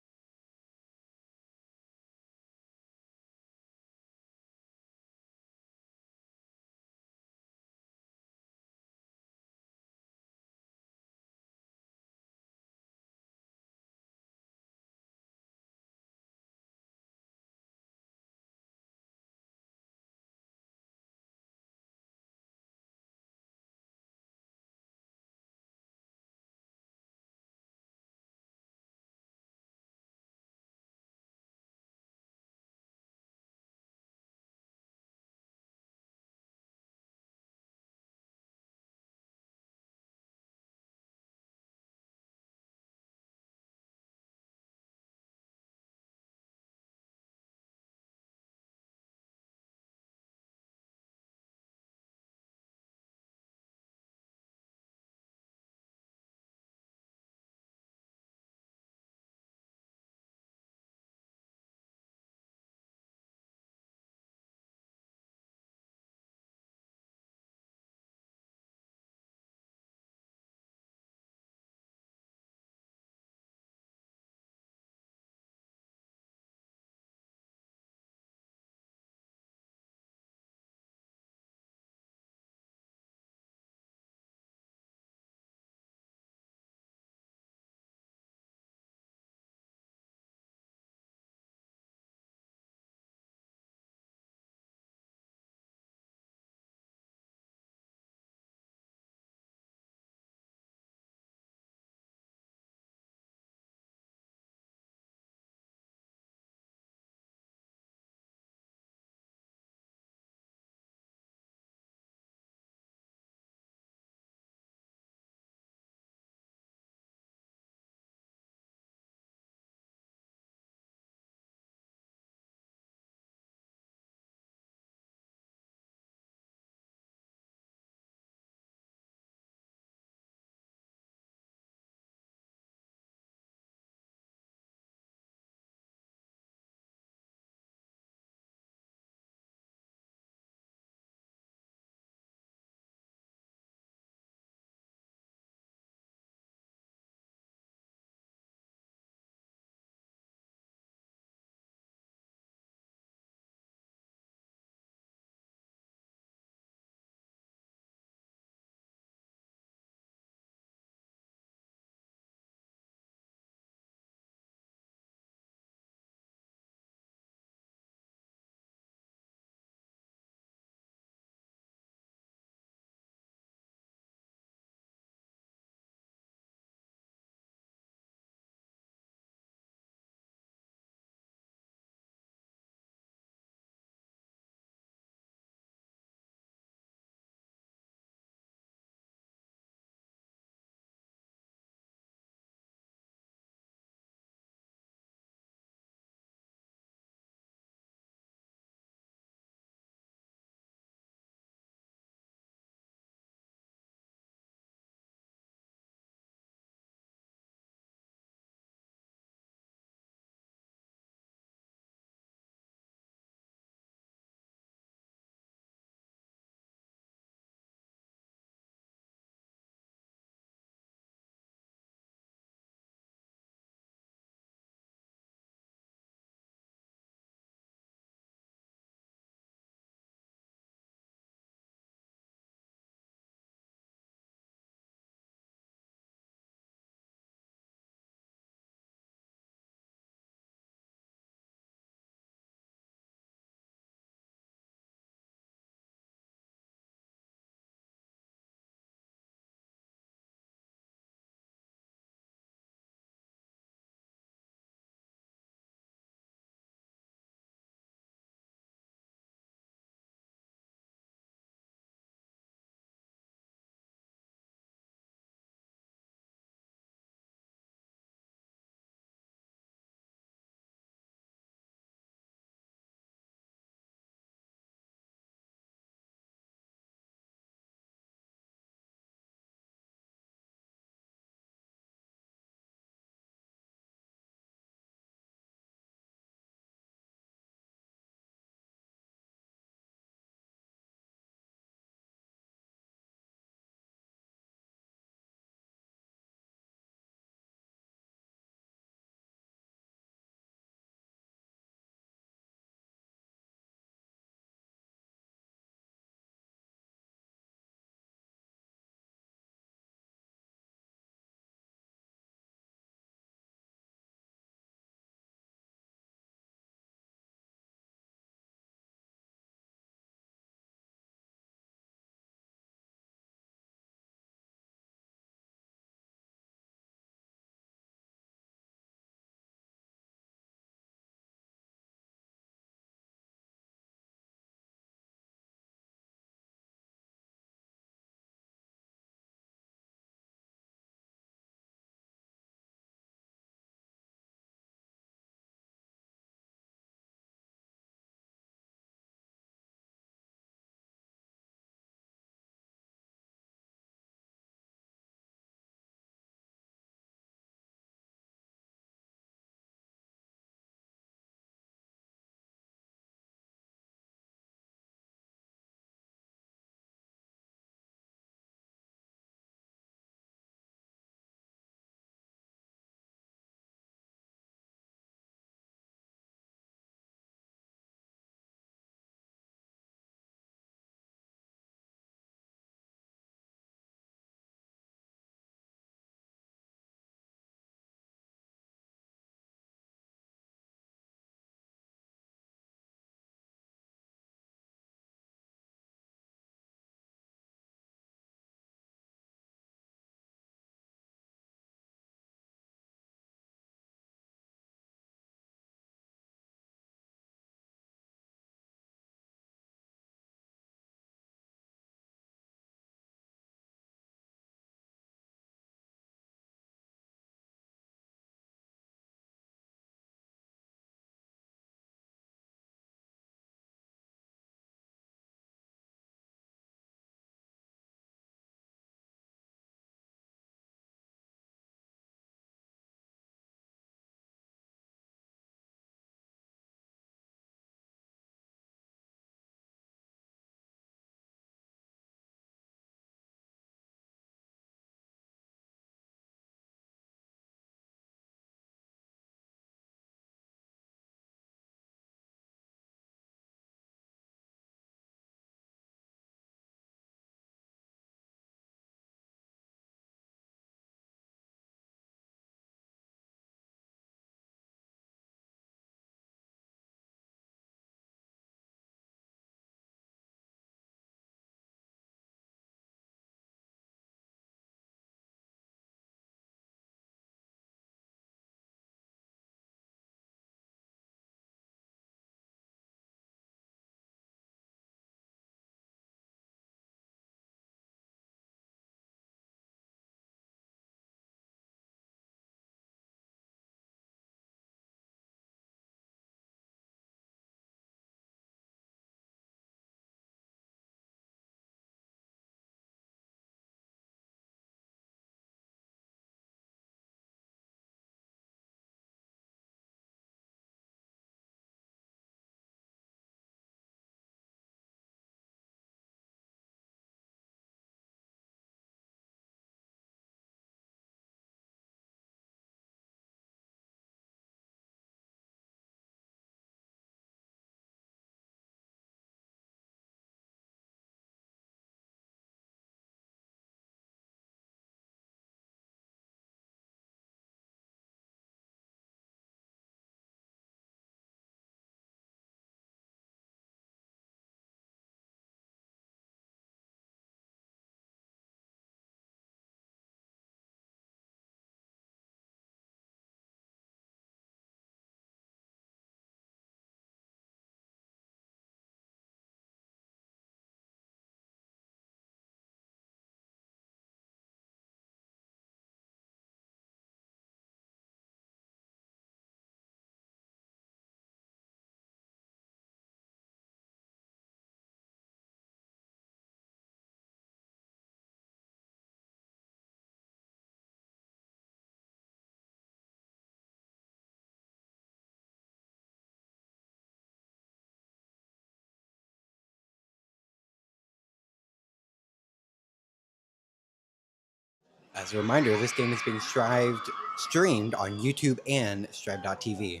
As a reminder, this game is being streamed on YouTube and Strive.tv.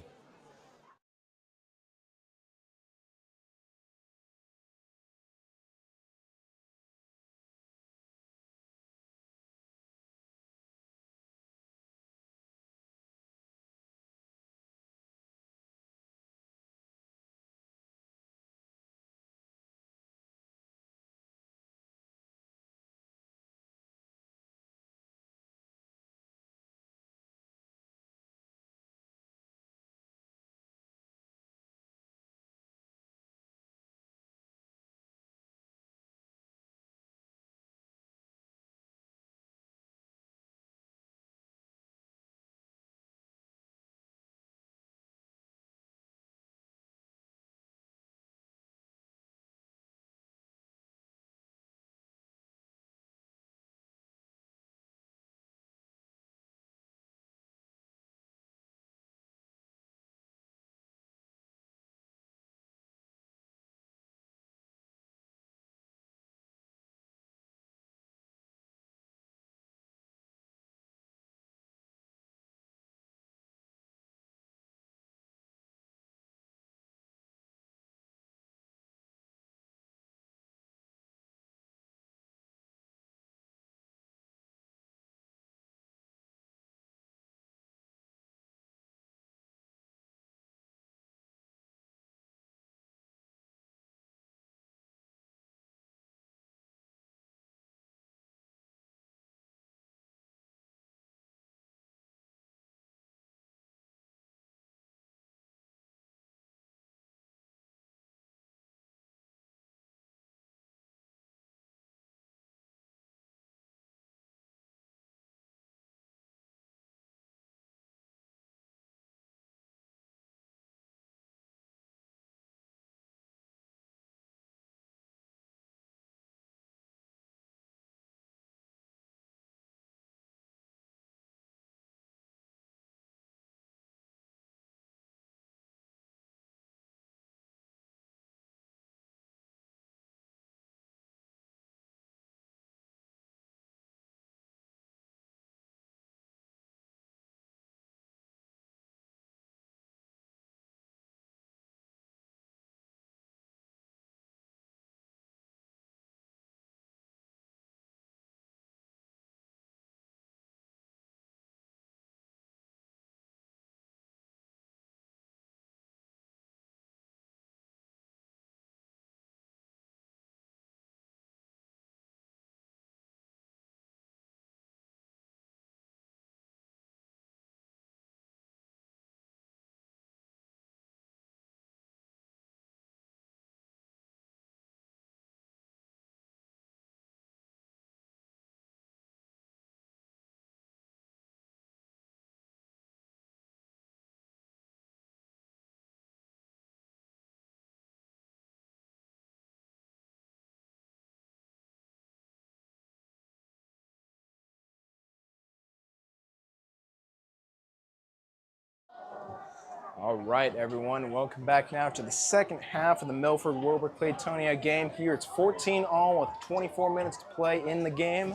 All right, everyone, welcome back now to the second half of the Milford Wilber Claytonia game here. It's 14-all with 24 minutes to play in the game.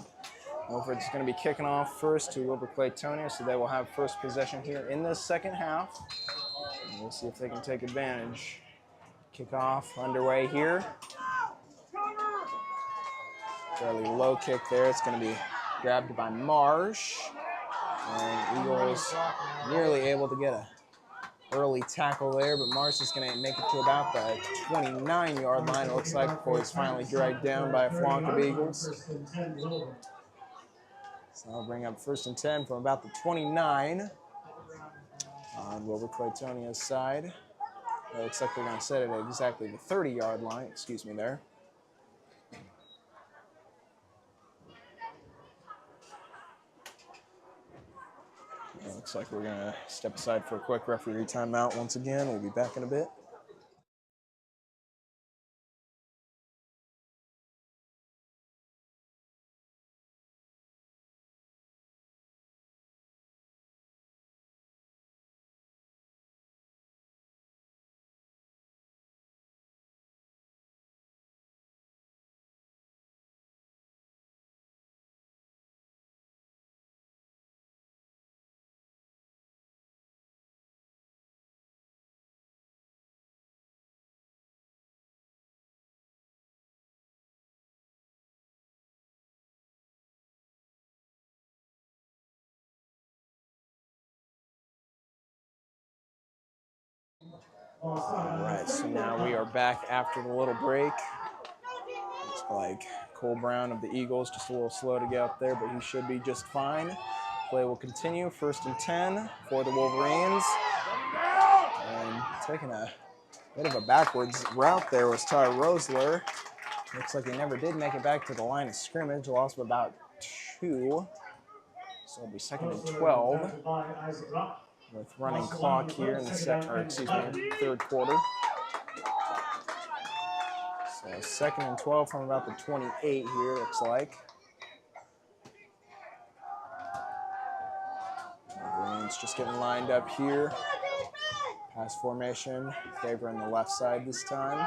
Milford's going to be kicking off first to Wilber Claytonia, so they will have first possession here in this second half. And we'll see if they can take advantage. Kickoff underway here. Fairly low kick there. It's going to be grabbed by Marsh. And Eagles nearly able to get a early tackle there, but Marsh is going to make it to about the 29-yard line, it looks like, before he's finally dragged down by a flock of Eagles. So I'll bring up 1st and 10 from about the 29 on Wilber Claytonia's side. It looks like they're going to set it at exactly the 30-yard line, excuse me there. It looks like we're going to step aside for a quick referee timeout once again. We'll be back in a bit. All right, so now we are back after the little break. Looks like Cole Brown of the Eagles just a little slow to get up there, but he should be just fine. Play will continue. 1st and 10 for the Wolverines. And taking a bit of a backwards route there was Ty Rosler. Looks like he never did make it back to the line of scrimmage. Loss of about 2. So it'll be 2nd and 12 with running clock here in the third quarter. So 2nd and 12 from about the 28 here, looks like. Wolverines just getting lined up here. Pass formation, favoring the left side this time.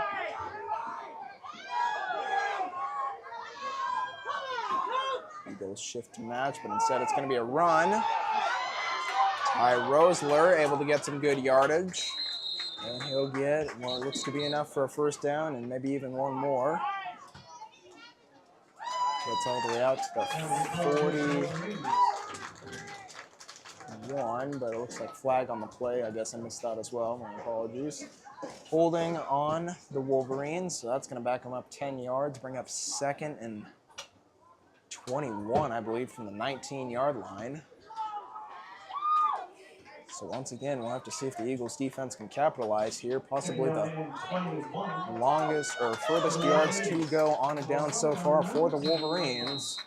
Eagles shift to match, but instead it's going to be a run. Ty Rosler able to get some good yardage. And he'll get what looks to be enough for a 1st down and maybe even one more. Gets all the way out to the 41, but it looks like flag on the play. I guess I missed that as well. My apologies. Holding on the Wolverines, so that's going to back them up 10 yards, bring up 2nd and 21, I believe, from the 19-yard line. So once again, we'll have to see if the Eagles defense can capitalize here. Possibly the longest or furthest yards to go on a down so far for the Wolverines.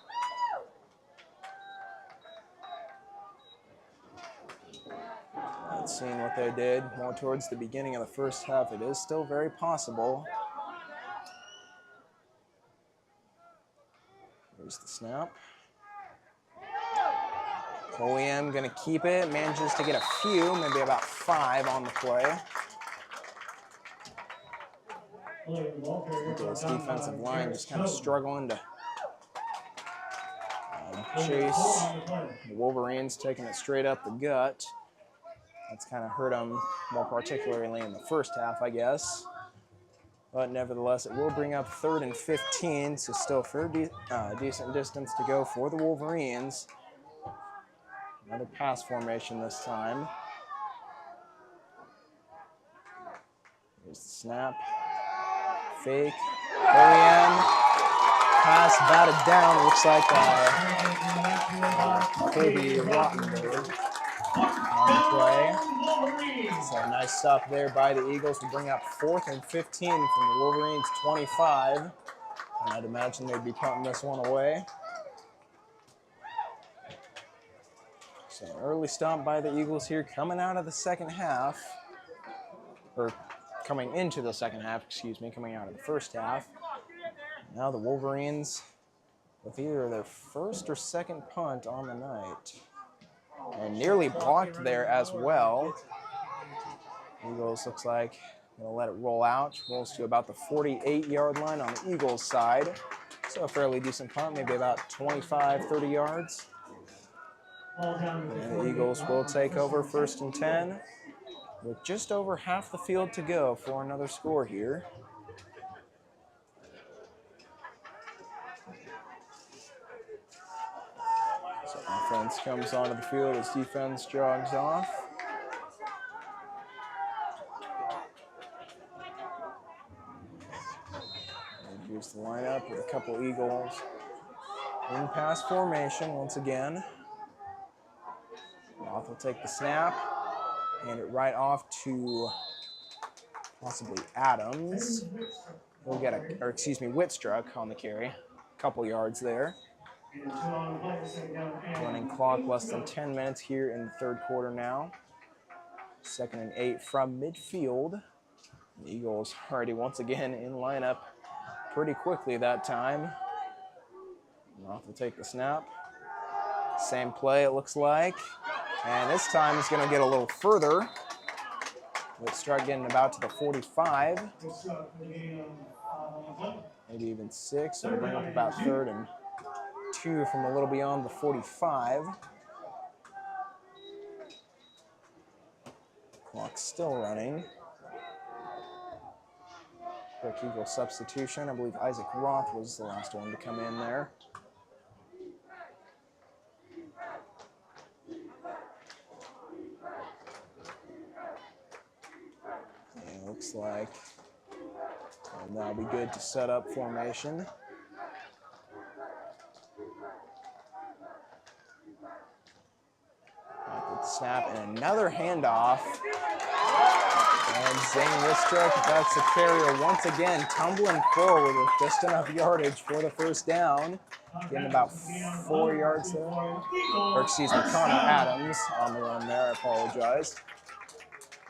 Let's see what they did more towards the beginning of the 1st half. It is still very possible. Here's the snap. OEM going to keep it, manages to get a few, maybe about 5 on the play. This defensive line just kind of struggling to chase. The Wolverines taking it straight up the gut. That's kind of hurt them more particularly in the 1st half, I guess. But nevertheless, it will bring up 3rd and 15, so still a fairly decent distance to go for the Wolverines. Another pass formation this time. Here's the snap. Fake. OEM. Pass batted down. Looks like Colby Rottenberg on the play. So a nice stop there by the Eagles to bring up 4th and 15 from the Wolverines' 25. And I'd imagine they'd be punting this one away. So an early stomp by the Eagles here coming out of the 2nd half. Or coming into the 2nd half, excuse me, coming out of the 1st half. Now the Wolverines with either their 1st or 2nd punt on the night. And nearly blocked there as well. Eagles looks like gonna let it roll out. Rolls to about the 48-yard line on the Eagles side. So a fairly decent punt, maybe about 25, 30 yards. And the Eagles will take over 1st and 10 with just over half the field to go for another score here. So offense comes onto the field as defense jogs off. And here's the lineup with a couple Eagles in pass formation once again. Roth will take the snap, hand it right off to possibly Adams. We'll get Whitstruck on the carry. A couple yards there. Running clock, less than 10 minutes here in the 3rd quarter now. 2nd and 8 from midfield. The Eagles already once again in lineup pretty quickly that time. Roth will take the snap. Same play it looks like. And this time it's going to get a little further. Whitstruck getting about to the 45. Maybe even 6. So it'll bring up about 3rd and 2 from a little beyond the 45. Clock's still running. Quick Eagle substitution. I believe Isaac Roth was the last one to come in there. Looks like, and that'll be good to set up formation. With the snap and another handoff. And Zane Wistrich, that's the carrier once again, tumbling forward with just enough yardage for the first down. Getting about 4 yards there. Or excuse me, Connor Adams on the run there, I apologize.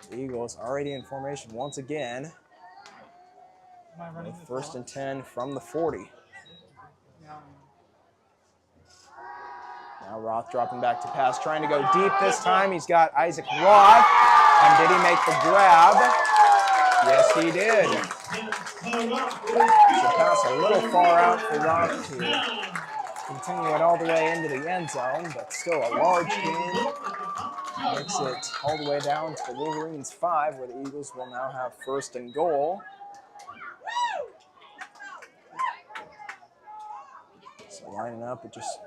The Eagles already in formation once again. With 1st and 10 from the 40. Now Roth dropping back to pass, trying to go deep this time. He's got Isaac Roth. And did he make the grab? Yes, he did. Should pass a little far out for Roth to continue it all the way into the end zone, but still a large gain. Makes it all the way down to the Wolverines 5, where the Eagles will now have 1st and goal. So lining up, but just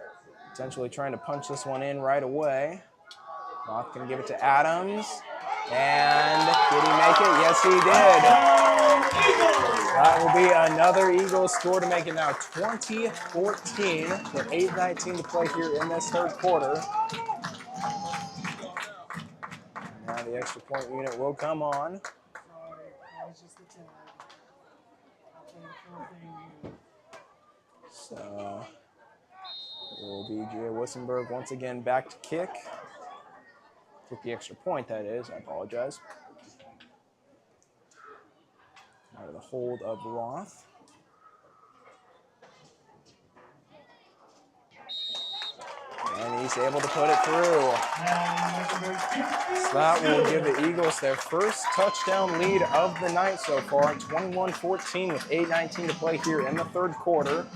potentially trying to punch this one in right away. Roth can give it to Adams. And did he make it? Yes, he did. That will be another Eagles score to make it now 20-14 with 8:19 to play here in this 3rd quarter. Now the extra point unit will come on. So it will be Jay Wissenberg once again back to kick. Took the extra point, that is. I apologize. Out of the hold of Roth. And he's able to put it through. So that will give the Eagles their first touchdown lead of the night so far, 21-14 with 8:19 to play here in the 3rd quarter.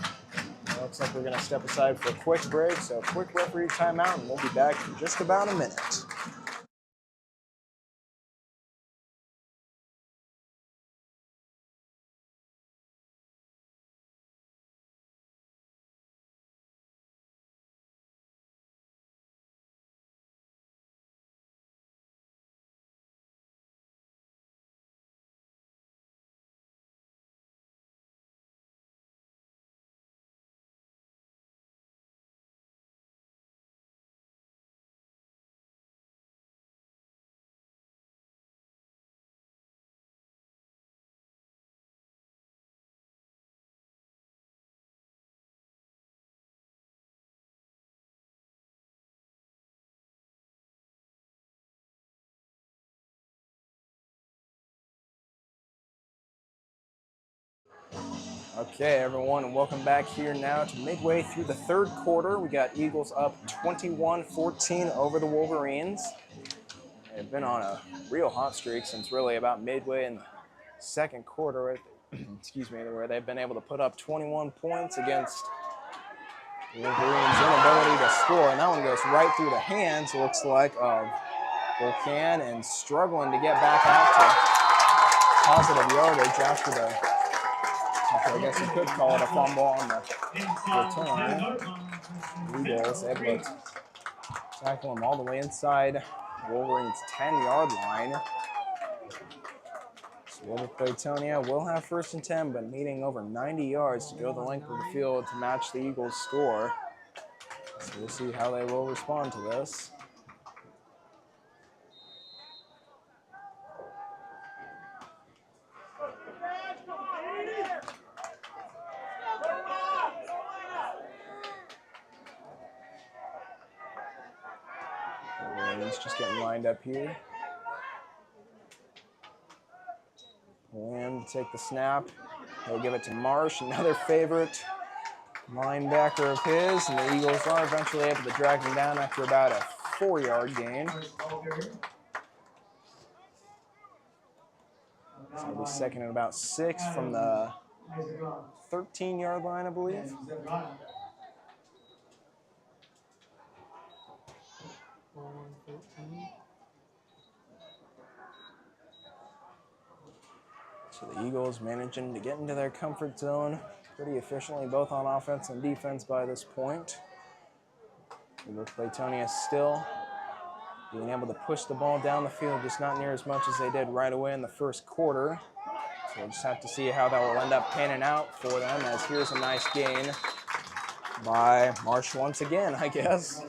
It looks like we're going to step aside for a quick break, so quick referee timeout, and we'll be back in just about a minute. Okay, everyone, and welcome back here now to midway through the 3rd quarter. We got Eagles up 21-14 over the Wolverines. They've been on a real hot streak since really about midway in the 2nd quarter, excuse me, where they've been able to put up 21 points against the Wolverines' inability to score. And that one goes right through the hands, looks like, of Volcan, and struggling to get back out to positive yardage after the, I guess you could call it a fumble on the return. Eagles able to tackle him all the way inside Wolverines' 10-yard line. So Wilber Claytonia will have 1st and 10, but needing over 90 yards to go the length of the field to match the Eagles' score. So we'll see how they will respond to this. Wolverines just getting lined up here. Lamb to take the snap. He'll give it to Marsh, another favorite linebacker of his, and the Eagles are eventually able to drag him down after about a 4-yard gain. So it'll be 2nd and about 6 from the 13-yard line, I believe. So the Eagles managing to get into their comfort zone pretty efficiently, both on offense and defense by this point. Wilber Claytonia still being able to push the ball down the field, just not near as much as they did right away in the first quarter. So we'll just have to see how that will end up panning out for them, as here's a nice gain by Marsh once again, I guess.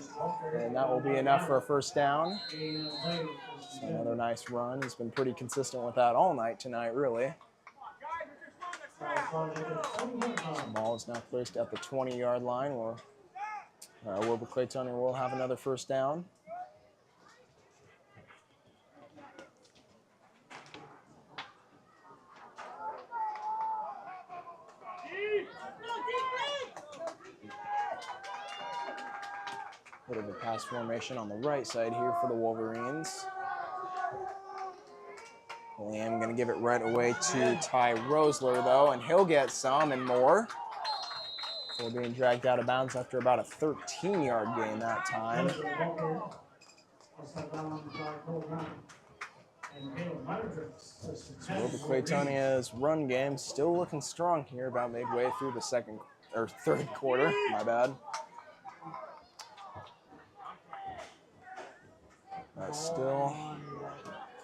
And that will be enough for a first down. So another nice run. He's been pretty consistent with that all night tonight, really. The ball is now placed at the 20-yard line, where Wilber Claytonia will have another first down. Bit of a pass formation on the right side here for the Wolverines. William going to give it right away to Ty Rosler, though, and he'll get some and more. Before being dragged out of bounds after about a 13-yard gain that time. So Wilber Claytonia's run game still looking strong here about midway through the third quarter. My bad. But still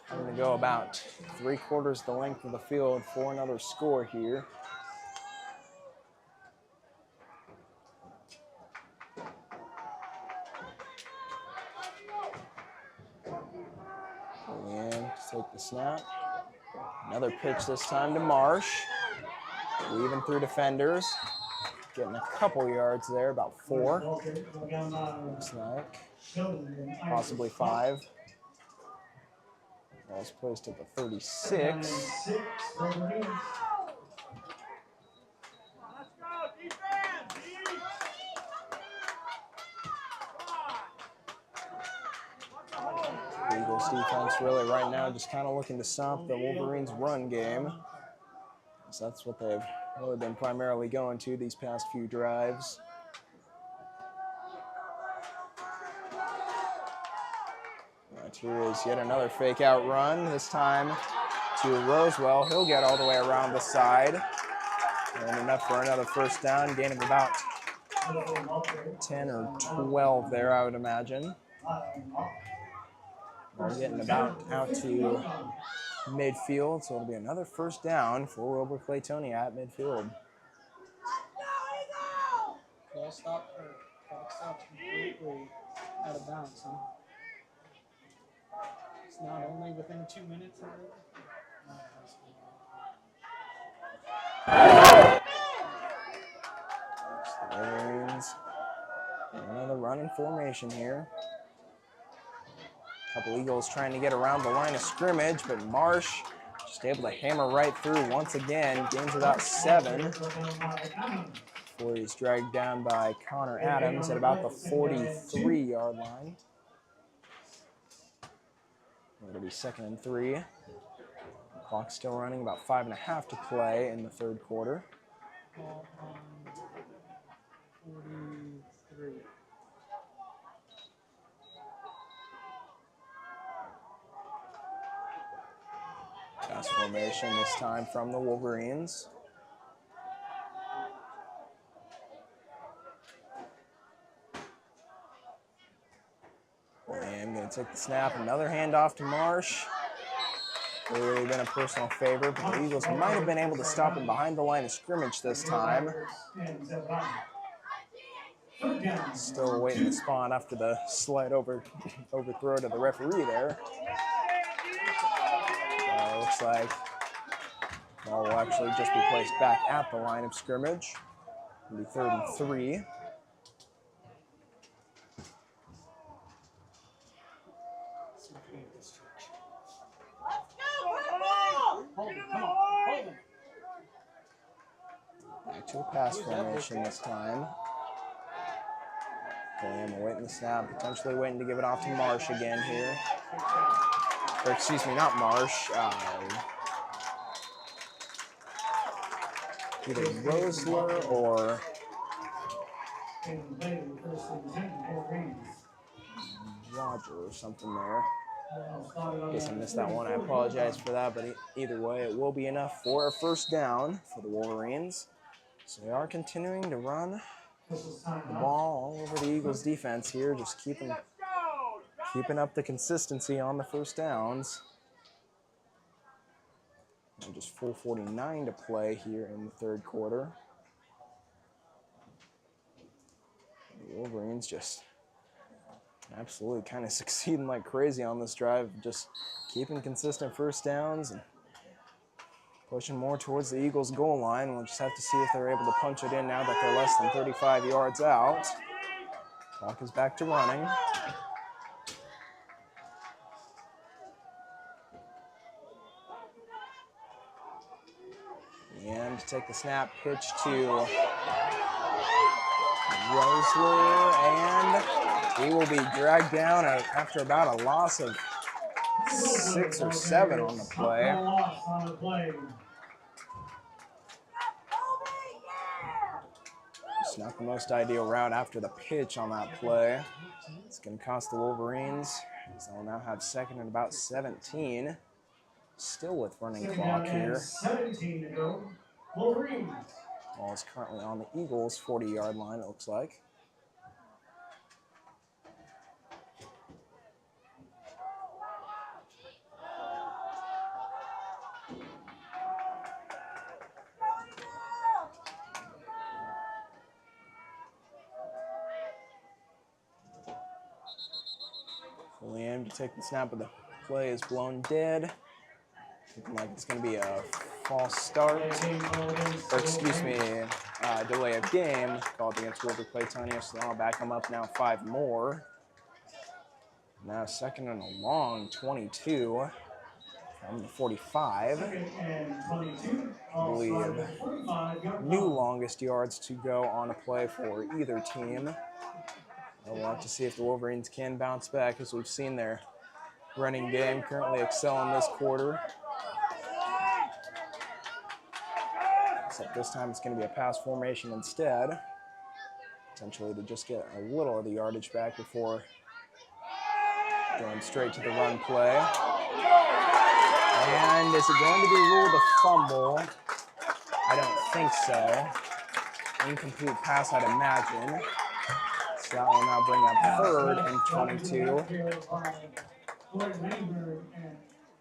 going to go about 3/4 the length of the field for another score here. And take the snap. Another pitch this time to Marsh. Weaving through defenders. Getting a couple yards there, about 4. Looks like. Possibly 5. Ball's placed at the 36. The Eagles defense really right now just kind of looking to stop the Wolverines' run game. So that's what they've really been primarily going to these past few drives. Right, here is yet another fake out run, this time to Rosewell. He'll get all the way around the side. And enough for another first down, gain of about 10 or 12 there, I would imagine. We're getting about out to midfield, so it'll be another first down for Wilber Claytonia at midfield. Clock stopped completely out of bounds, huh? It's not only within 2 minutes of it. The Wolverines, another running formation here. Couple Eagles trying to get around the line of scrimmage, but Marsh just able to hammer right through once again. Gains about 7. Before he's dragged down by Connor Adams at about the 43-yard line. It'll be 2nd and 3. Clock still running, about 5.5 to play in the third quarter. 43. Pass formation this time from the Wolverines. And going to take the snap. Another handoff to Marsh. Really been a personal favor, but the Eagles might have been able to stop him behind the line of scrimmage this time. Still waiting to spawn after the slight overthrow to the referee there. Looks like the ball will actually just be placed back at the line of scrimmage. It'll be 3rd and 3. Back to a pass formation this time. William awaiting the snap, potentially waiting to give it off to Marsh again here. Or excuse me, not Marsh. Either Rosler or Roger or something there. I guess I missed that one. I apologize for that, but either way, it will be enough for a first down for the Wolverines. So they are continuing to run the ball all over the Eagles defense here, just keeping keeping up the consistency on the first downs. And just 4:49 to play here in the third quarter. The Wolverines just absolutely kind of succeeding like crazy on this drive, just keeping consistent first downs and pushing more towards the Eagles' goal line. We'll just have to see if they're able to punch it in now that they're less than 35 yards out. Clock is back to running. And take the snap, pitch to Rosler, and he will be dragged down after about a loss of 6 or 7 on the play. It's not the most ideal route after the pitch on that play. It's going to cost the Wolverines. So they'll now have second and about 17. Still with running clock here. 17 to go. Wolverines. Ball is currently on the Eagles' 40-yard line, it looks like. Fully aimed to take the snap, but the play is blown dead. Looking like it's going to be a false start, or excuse me, delay of game called against Wilber Claytonia, so I'll back them up now 5 more. Now second and a long 22 from the 45. I believe new longest yards to go on a play for either team. We'll have to see if the Wolverines can bounce back, as we've seen their running game currently excel in this quarter. Except this time it's going to be a pass formation instead, potentially to just get a little of the yardage back before going straight to the run play. And is it going to be ruled a fumble? I don't think so. Incomplete pass, I'd imagine. So that will now bring up third and 22.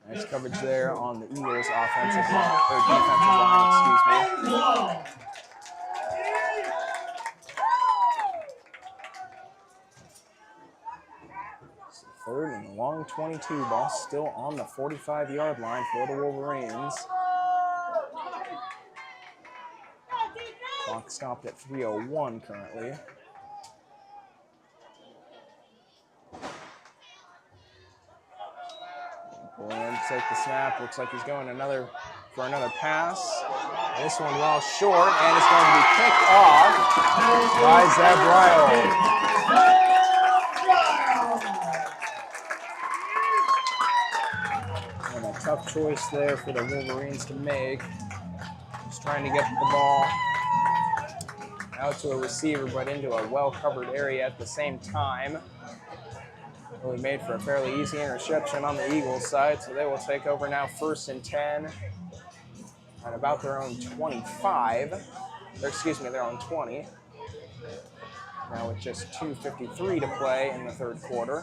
Nice coverage there on the Eagles' offensive line, or defensive line, excuse me. So third and a long 22, ball still on the 45-yard line for the Wolverines. Clock stopped at 3:01 currently. Williams take the snap. Looks like he's going for another pass. This one well short, and it's going to be kicked off by Zeb Ryle. And a tough choice there for the Wolverines to make. Just trying to get the ball out to a receiver, but into a well-covered area at the same time. Really made for a fairly easy interception on the Eagles side, so they will take over now first and 10 at about their own 25, or excuse me, their own 20. Now with just 2:53 to play in the third quarter.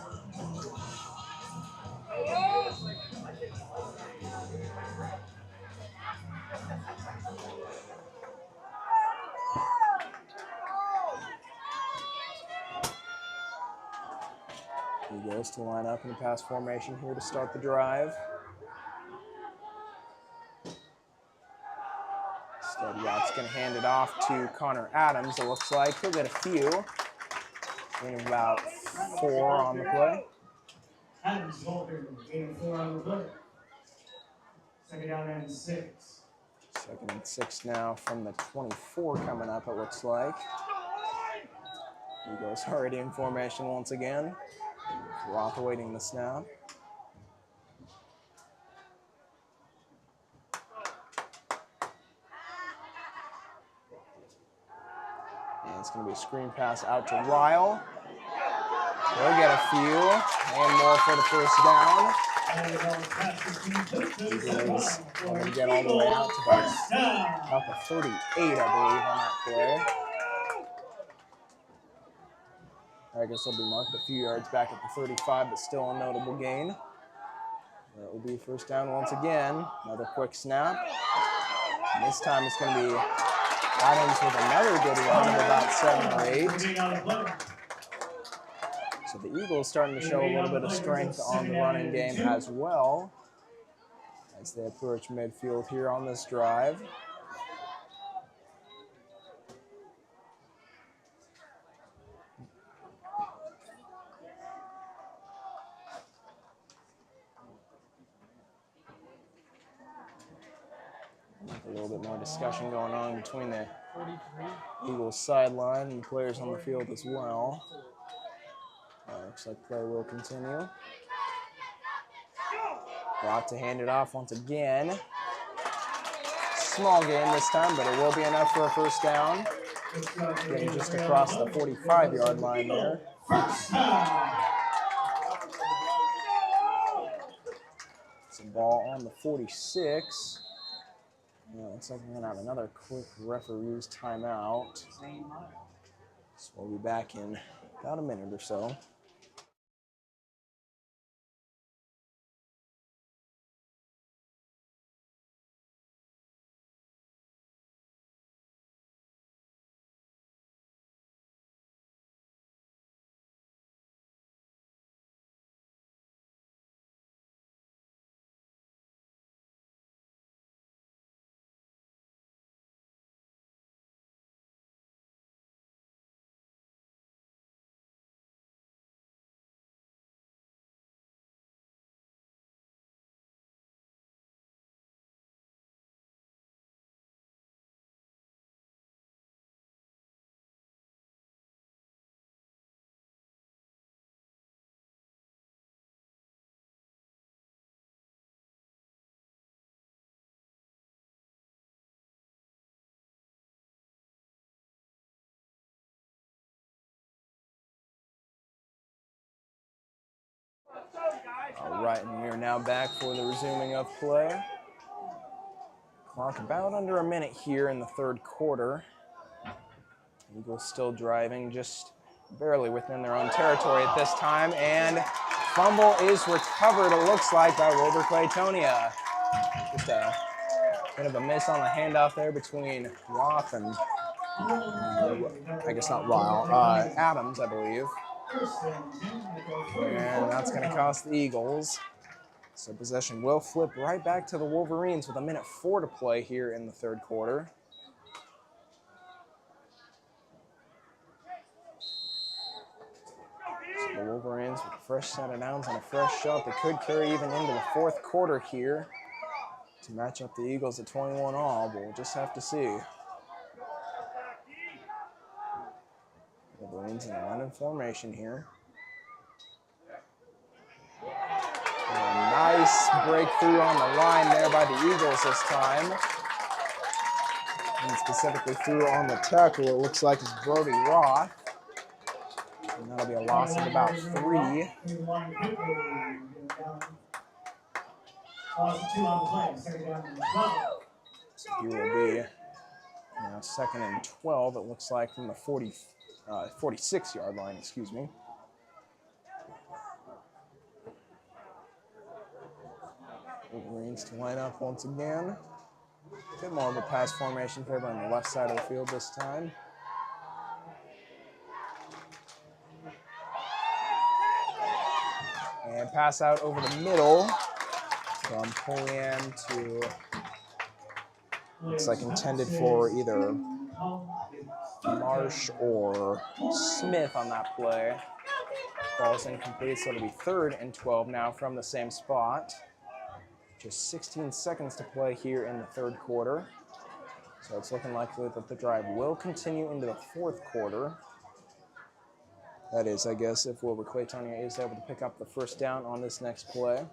Eagles to line up in the pass formation here to start the drive. Instead, Yacht's going to hand it off to Connor Adams. It looks like he'll get a few. Gain about 4 on the play. Adams Walker, gain 4 on the play. Second down and 6. Second and 6 now from the 24 coming up, it looks like. Eagles already in formation once again. Roth awaiting the snap. And it's going to be a screen pass out to Ryle. They'll get a few and more for the first down. Eagles going to get all the way out to about the 38, I believe, on that play. I guess it'll be marked a few yards back at the 35, but still a notable gain. That will be first down once again. Another quick snap. And this time it's going to be Adams with another good run of about 7 or 8. So the Eagles starting to show a little bit of strength on the running game as well as they approach midfield here on this drive. A little bit more discussion going on between the Eagles sideline and the players on the field as well. Looks like play will continue. Brock to hand it off once again. Small gain this time, but it will be enough for a first down. Getting just across the 45-yard line there. It's a ball on the 46. Looks like we're going to have another quick referee's timeout. So we'll be back in about a minute or so. All right, and we are now back for the resuming of play. Clock about under a minute here in the third quarter. Eagles still driving, just barely within their own territory at this time, and fumble is recovered, it looks like, by Wilber Claytonia. Just a bit of a miss on the handoff there between Roth and, I guess not Lyle, Adams, I believe. And that's going to cost the Eagles. So possession will flip right back to the Wolverines with 1:04 to play here in the third quarter. So the Wolverines with a fresh set of downs and a fresh shot that could carry even into the fourth quarter here to match up the Eagles at 21 all, but we'll just have to see. Wolverines in a run formation here. And a nice breakthrough on the line there by the Eagles this time. And specifically through on the tackle, it looks like it's Brody Roth. And that'll be a loss of about 3. So here will be now 2nd and 12, it looks like, from the 46-yard line, excuse me. Wolverines to line up once again. A bit more of a pass formation favor on the left side of the field this time. And pass out over the middle from Polian to, looks like intended for either Marsh or Smith on that play. Ball's incomplete, so it'll be 3rd and 12 now from the same spot. Just 16 seconds to play here in the third quarter. So it's looking likely that the drive will continue into the fourth quarter. That is, I guess, if Wilber Claytonia is able to pick up the first down on this next play.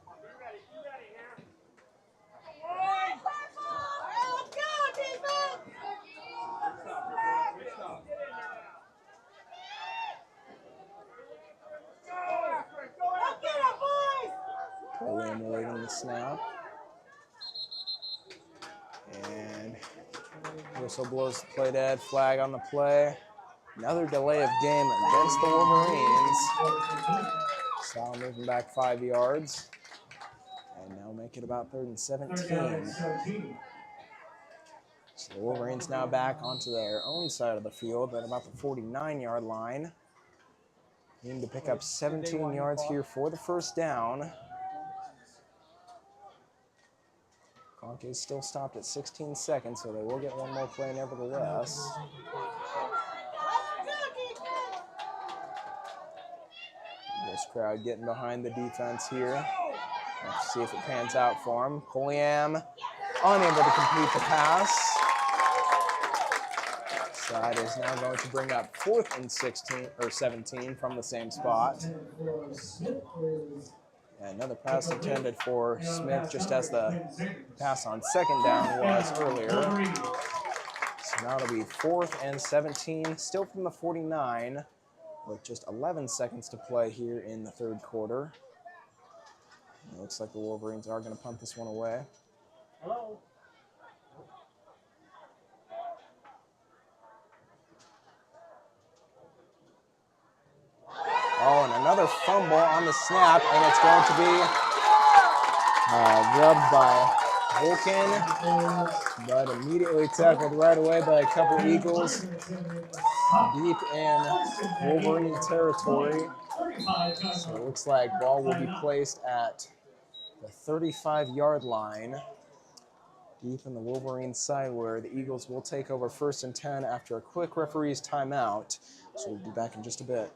Polian awaiting the snap. And whistle blows the play dead, flag on the play. Another delay of game against the Wolverines. Sal moving back 5 yards. And now make it about 3rd and 17. So the Wolverines now back onto their own side of the field at about the 49-yard line. Needing to pick up 17 yards here for the first down. Clock is still stopped at 16 seconds, so they will get one more play nevertheless. This crowd getting behind the defense here. Let's see if it pans out for him. Poliam unable to complete the pass. Side is now going to bring up 4th and 17 from the same spot. And another pass intended for Smith, just as the pass on 2nd down was earlier. So now it'll be 4th and 17, still from the 49, with just 11 seconds to play here in the 3rd quarter. It looks like the Wolverines are going to punt this one away. Hello. Oh, and another fumble on the snap, and it's going to be rubbed by Vulcan, but immediately tackled right away by a couple Eagles deep in Wolverine territory. So it looks like ball will be placed at the 35-yard line, deep in the Wolverine side, where the Eagles will take over 1st and 10 after a quick referee's timeout. So we'll be back in just a bit.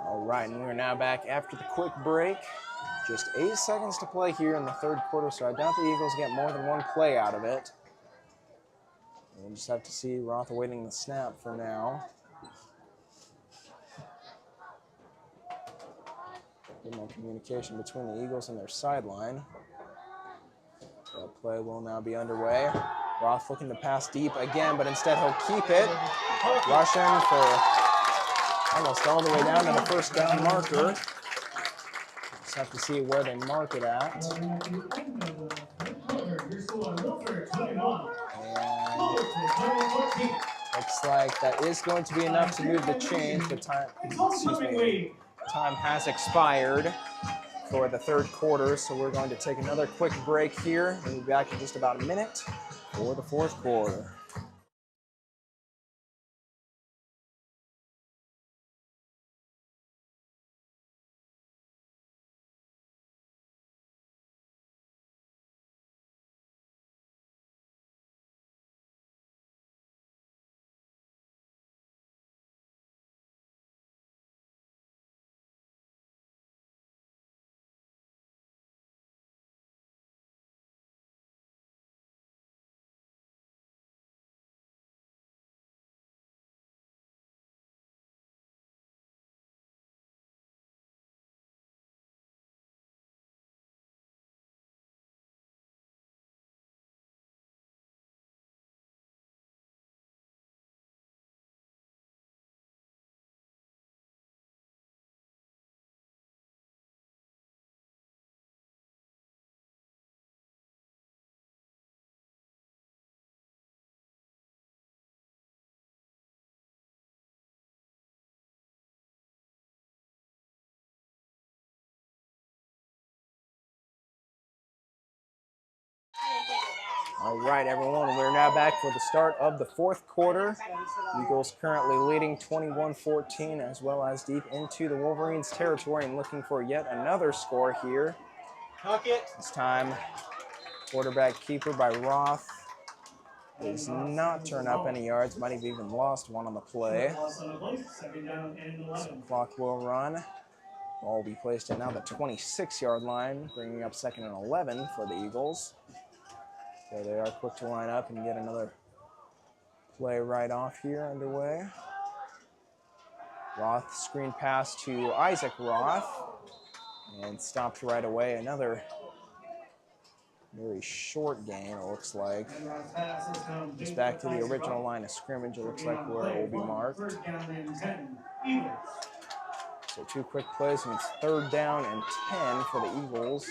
All right, and we're now back after the quick break. Just 8 seconds to play here in the 3rd quarter, so I doubt the Eagles get more than one play out of it. We'll just have to see. Roth awaiting the snap for now. Get more communication between the Eagles and their sideline. That play will now be underway. Roth looking to pass deep again, but instead he'll keep it. Rushing for almost all the way down to the 1st down marker. Just have to see where they mark it at. And looks like that is going to be enough to move the chains. The time has expired for the 3rd quarter, so we're going to take another quick break here. We'll be back in just about a minute for the 4th quarter. All right, everyone, we're now back for the start of the 4th quarter. Eagles currently leading 21-14, as well as deep into the Wolverines' territory and looking for yet another score here. This time, Quarterback keeper by Roth does not turn up any yards. Might have even lost one on the play. Second down and So 11. clock will run. Ball will be placed at now the 26-yard line, bringing up 2nd and 11 for the Eagles. So they are quick to line up and get another play right off here underway. Roth screen pass to Isaac Roth and stopped right away. Another very short gain, it looks like. Just back to the original line of scrimmage, it looks like where it will be marked. First down and 10. Eagles. So 2 quick plays, and it's 3rd down and 10 for the Eagles.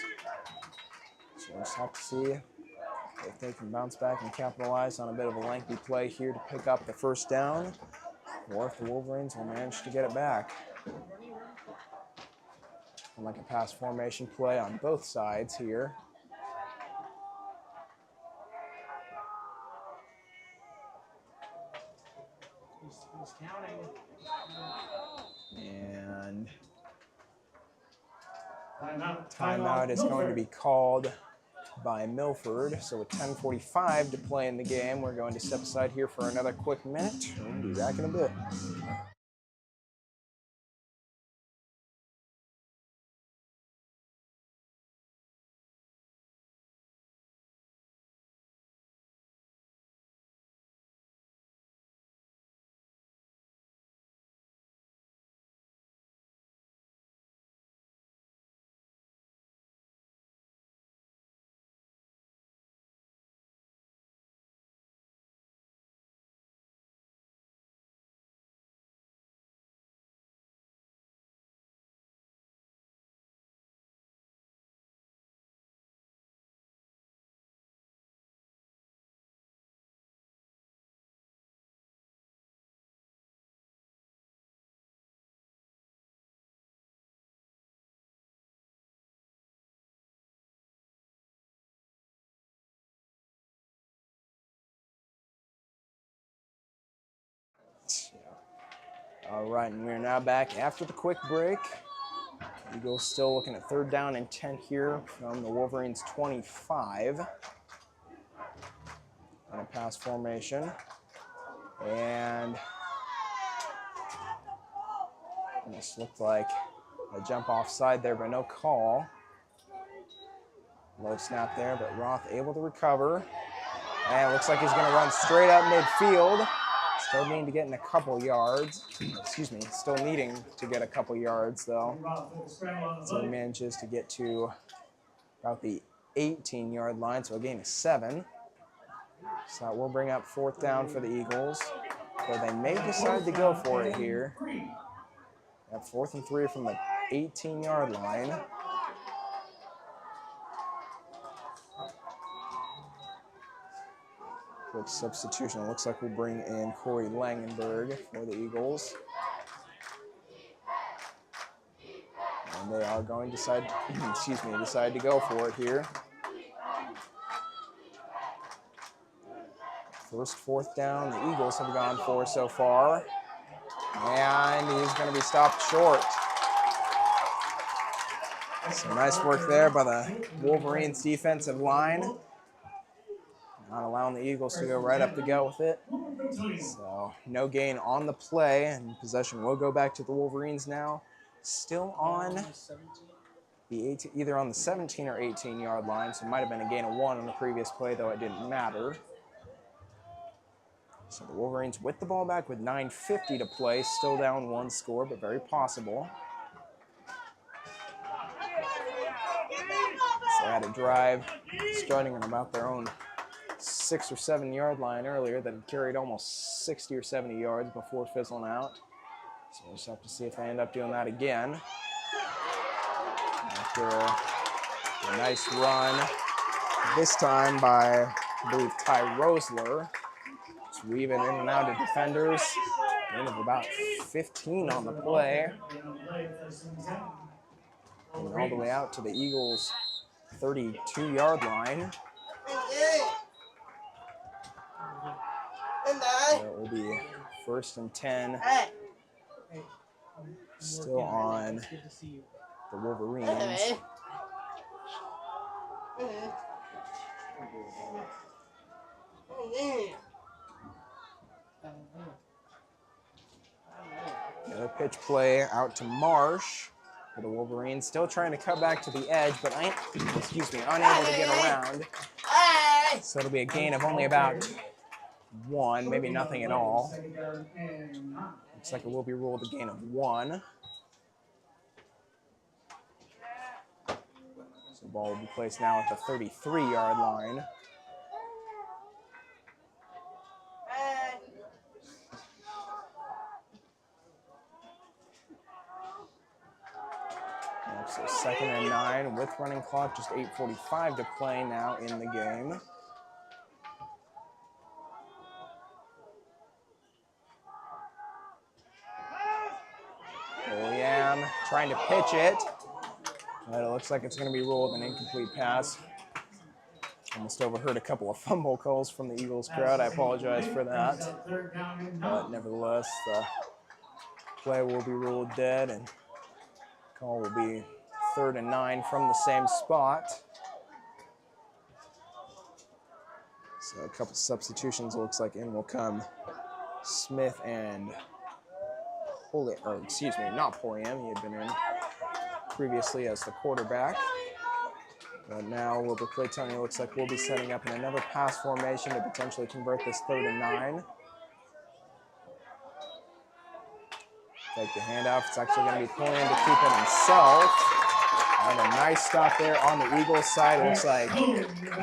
So we'll just have to see if they can bounce back and capitalize on a bit of a lengthy play here to pick up the 1st down, or if the Wolverines will manage to get it back. And like a pass formation play on both sides here. He's counting. And Timeout. timeout is going to be called by Milford. So with 10:45 to play in the game, we're going to step aside here for another quick minute. We'll be back in a bit. All right, and we're now back after the quick break. Eagles still looking at 3rd down and 10 here from the Wolverines' 25. In a pass formation. And this looked like a jump offside there, but no call. Low snap there, but Roth able to recover. And it looks like he's going to run straight up midfield. Still needing to get in a couple yards. Excuse me, still needing to get a couple yards, though. So he manages to get to about the 18-yard line, so a gain of 7. So that will bring up 4th down for the Eagles. So they may decide to go for it here. At 4th and 3 from the 18-yard line. Quick substitution. It looks like we'll bring in Corey Langenberg for the Eagles. And they are going to decide to go for it here. First 4th down the Eagles have gone for so far. And he's going to be stopped short. So nice work there by the Wolverines defensive line. Not allowing the Eagles to go right up the gut with it. So no gain on the play, and possession will go back to the Wolverines now. Still on the 18, either on the 17 or 18-yard line, so it might have been a gain of 1 on the previous play, though it didn't matter. So the Wolverines with the ball back with 9:50 to play, still down 1 score, but very possible. So they had a drive starting at about their own 6 or 7 yard line earlier that had carried almost 60 or 70 yards before fizzling out. So we'll just have to see if they end up doing that again. After a nice run, this time by, I believe, Ty Rosler. Just weaving in and out of defenders. Gain of about 15 on the play. And all the way out to the Eagles' 32-yard line. So it will be 1st and 10. Still on the Wolverines. Another pitch play out to Marsh. For the Wolverines, still trying to cut back to the edge, but unable to get around. So it'll be a gain of only about 1, maybe nothing at all. Looks like it will be ruled a gain of 1. So the ball will be placed now at the 33-yard line. So 2nd and 9 with running clock, just 8:45 to play now in the game. William trying to pitch it, but it looks like it's going to be ruled an incomplete pass. Almost overheard a couple of fumble calls from the Eagles crowd. I apologize for that. But nevertheless, the play will be ruled dead, and call will be 3rd and 9 from the same spot. So a couple substitutions. Looks like in will come Smith and not Pulliam. He had been in previously as the quarterback. But now Wilber Claytonia looks like we'll be setting up in another pass formation to potentially convert this 3rd and 9. Take the handoff. It's actually going to be Pulliam to keep it himself. And a nice stop there on the Eagles side. It looks like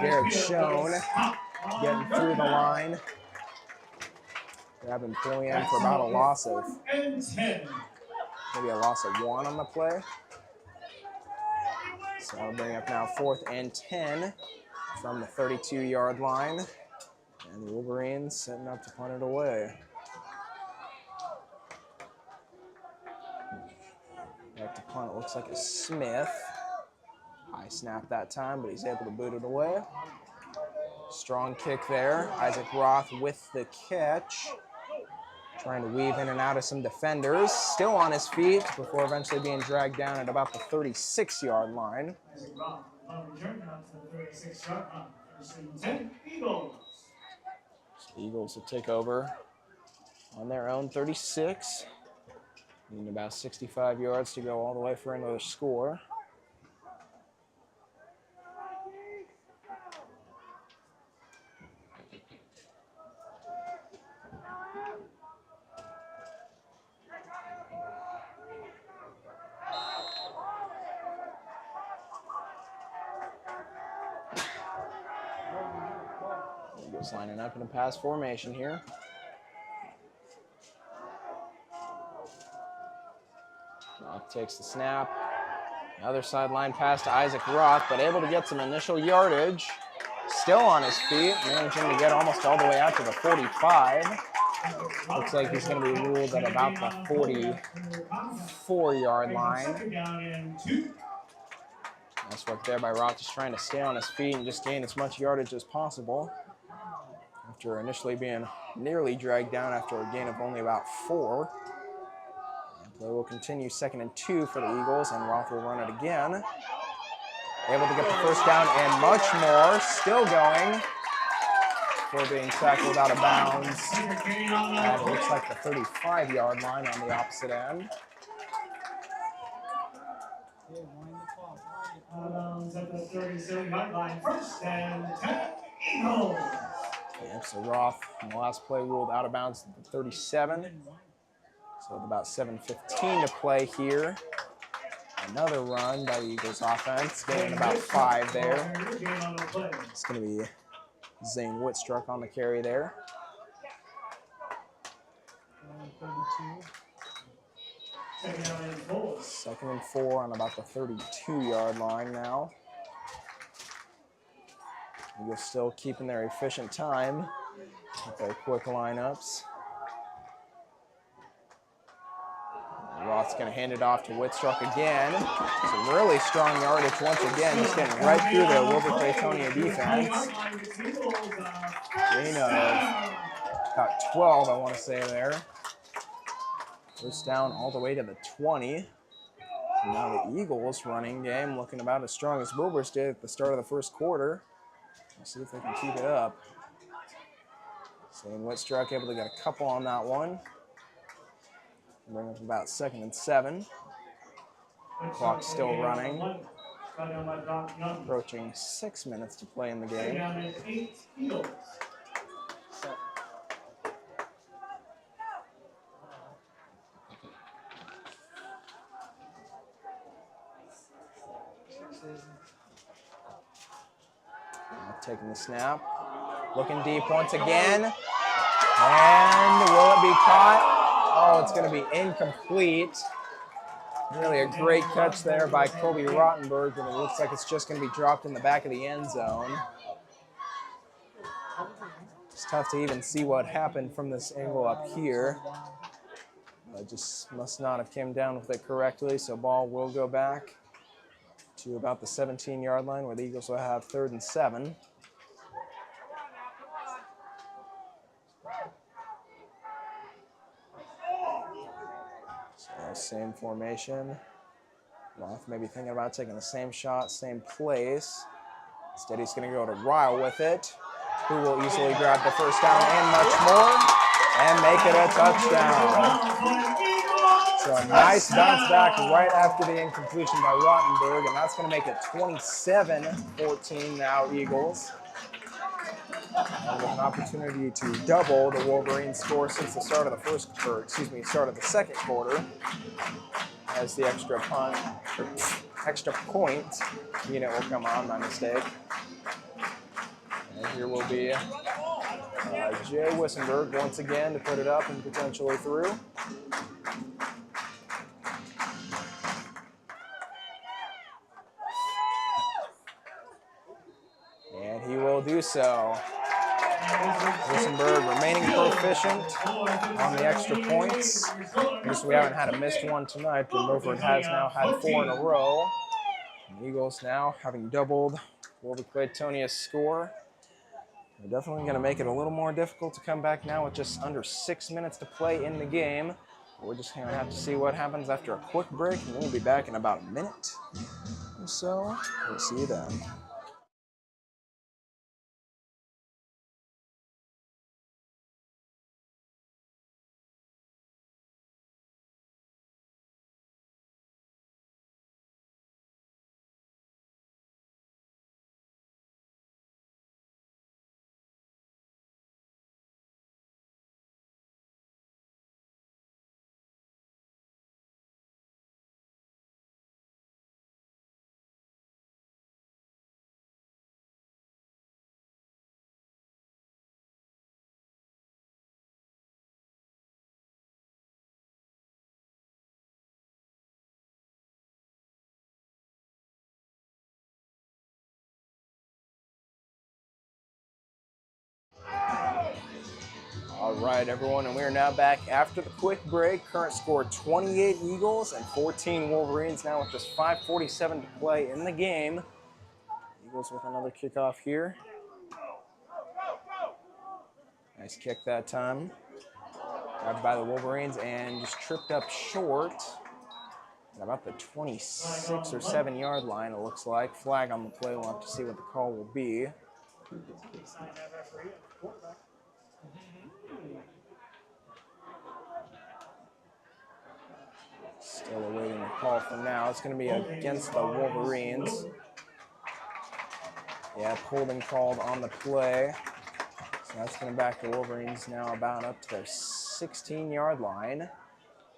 Derek Schoen getting through the line. Grabbing Pulliam for about a loss of, maybe a loss of 1 on the play. So I'll bring up now 4th and 10 from the 32-yard line. And the Wolverines setting up to punt it away. Back to punt, it looks like a Smith. High snap that time, but he's able to boot it away. Strong kick there. Isaac Roth with the catch. Trying to weave in and out of some defenders. Still on his feet before eventually being dragged down at about the 36-yard line. Isaac Roth return out to the 36-yard line. 10 Eagles. So the Eagles will take over on their own 36. Needing about 65 yards to go all the way for another score. Eagles lining up in a pass formation here. Roth takes the snap. Other sideline pass to Isaac Roth, but able to get some initial yardage. Still on his feet, managing to get almost all the way out to the 45. Looks like he's going to be ruled at about the 44-yard line. Nice work there by Roth, just trying to stay on his feet and just gain as much yardage as possible. After initially being nearly dragged down after a gain of only about 4. Play will continue 2nd and 2 for the Eagles, and Roth will run it again. Able to get the first down and much more. Still going before being tackled out of bounds. And it looks like the 35-yard line on the opposite end. At the 37-yard line, 1st and 10 Eagles. Yep, so Roth in the last play ruled out of bounds at the 37. So with about 7:15 to play here. Another run by the Eagles offense, getting about 5 there. It's going to be Zane Whitstruck on the carry there. 2nd and 4 on about the 32-yard line now. Eagles still keeping their efficient time with their quick lineups. Roth's going to hand it off to Whitstruck again. Some really strong yardage once again, just getting right through the Wilber Claytonia defense. Gain of about 12, I want to say there. First down all the way to the 20. And now the Eagles running game looking about as strong as Wilber's did at the start of the first quarter. See if they can keep it up. Seeing Whitstruck able to get a couple on that one. Bring up about 2nd and 7. Clock still running. Approaching 6 minutes to play in the game. Taking the snap. Looking deep once again. And will it be caught? Oh, it's going to be incomplete. Really a great catch there by Kobe Rottenberg, and it looks like it's just going to be dropped in the back of the end zone. It's tough to even see what happened from this angle up here. Just must not have came down with it correctly, so ball will go back to about the 17-yard line where the Eagles will have 3rd and 7. So same formation. Roth maybe thinking about taking the same shot, same place. Instead he's going to go to Ryle with it, who will easily grab the first down and much more, and make it a touchdown. So a nice bounce back right after the incompletion by Rottenberg, and that's going to make it 27-14 now Eagles. And with an opportunity to double the Wolverines score since the start of the second quarter, as the extra point unit will come on, my mistake. And here will be Jay Wissenberg once again to put it up and potentially through. And he will do so. Wissenberg remaining proficient on the extra points. We haven't had a missed one tonight, but Milford has now had 4 in a row. And the Eagles now having doubled Wilber Claytonia's score. They're definitely going to make it a little more difficult to come back now with just under 6 minutes to play in the game. We're just going to have to see what happens after a quick break, and we'll be back in about a minute or so. We'll see you then. All right, everyone, and we are now back after the quick break. Current score 28 Eagles and 14 Wolverines, now with just 5:47 to play in the game. Eagles with another kickoff here. Nice kick that time. Grabbed by the Wolverines and just tripped up short at about the 26 or 7-yard line, it looks like. Flag on the play, we'll have to see what the call will be. Still awaiting the call for now. It's going to be against the Wolverines. Yeah, holding called on the play. So that's going to back the Wolverines now about up to their 16-yard line,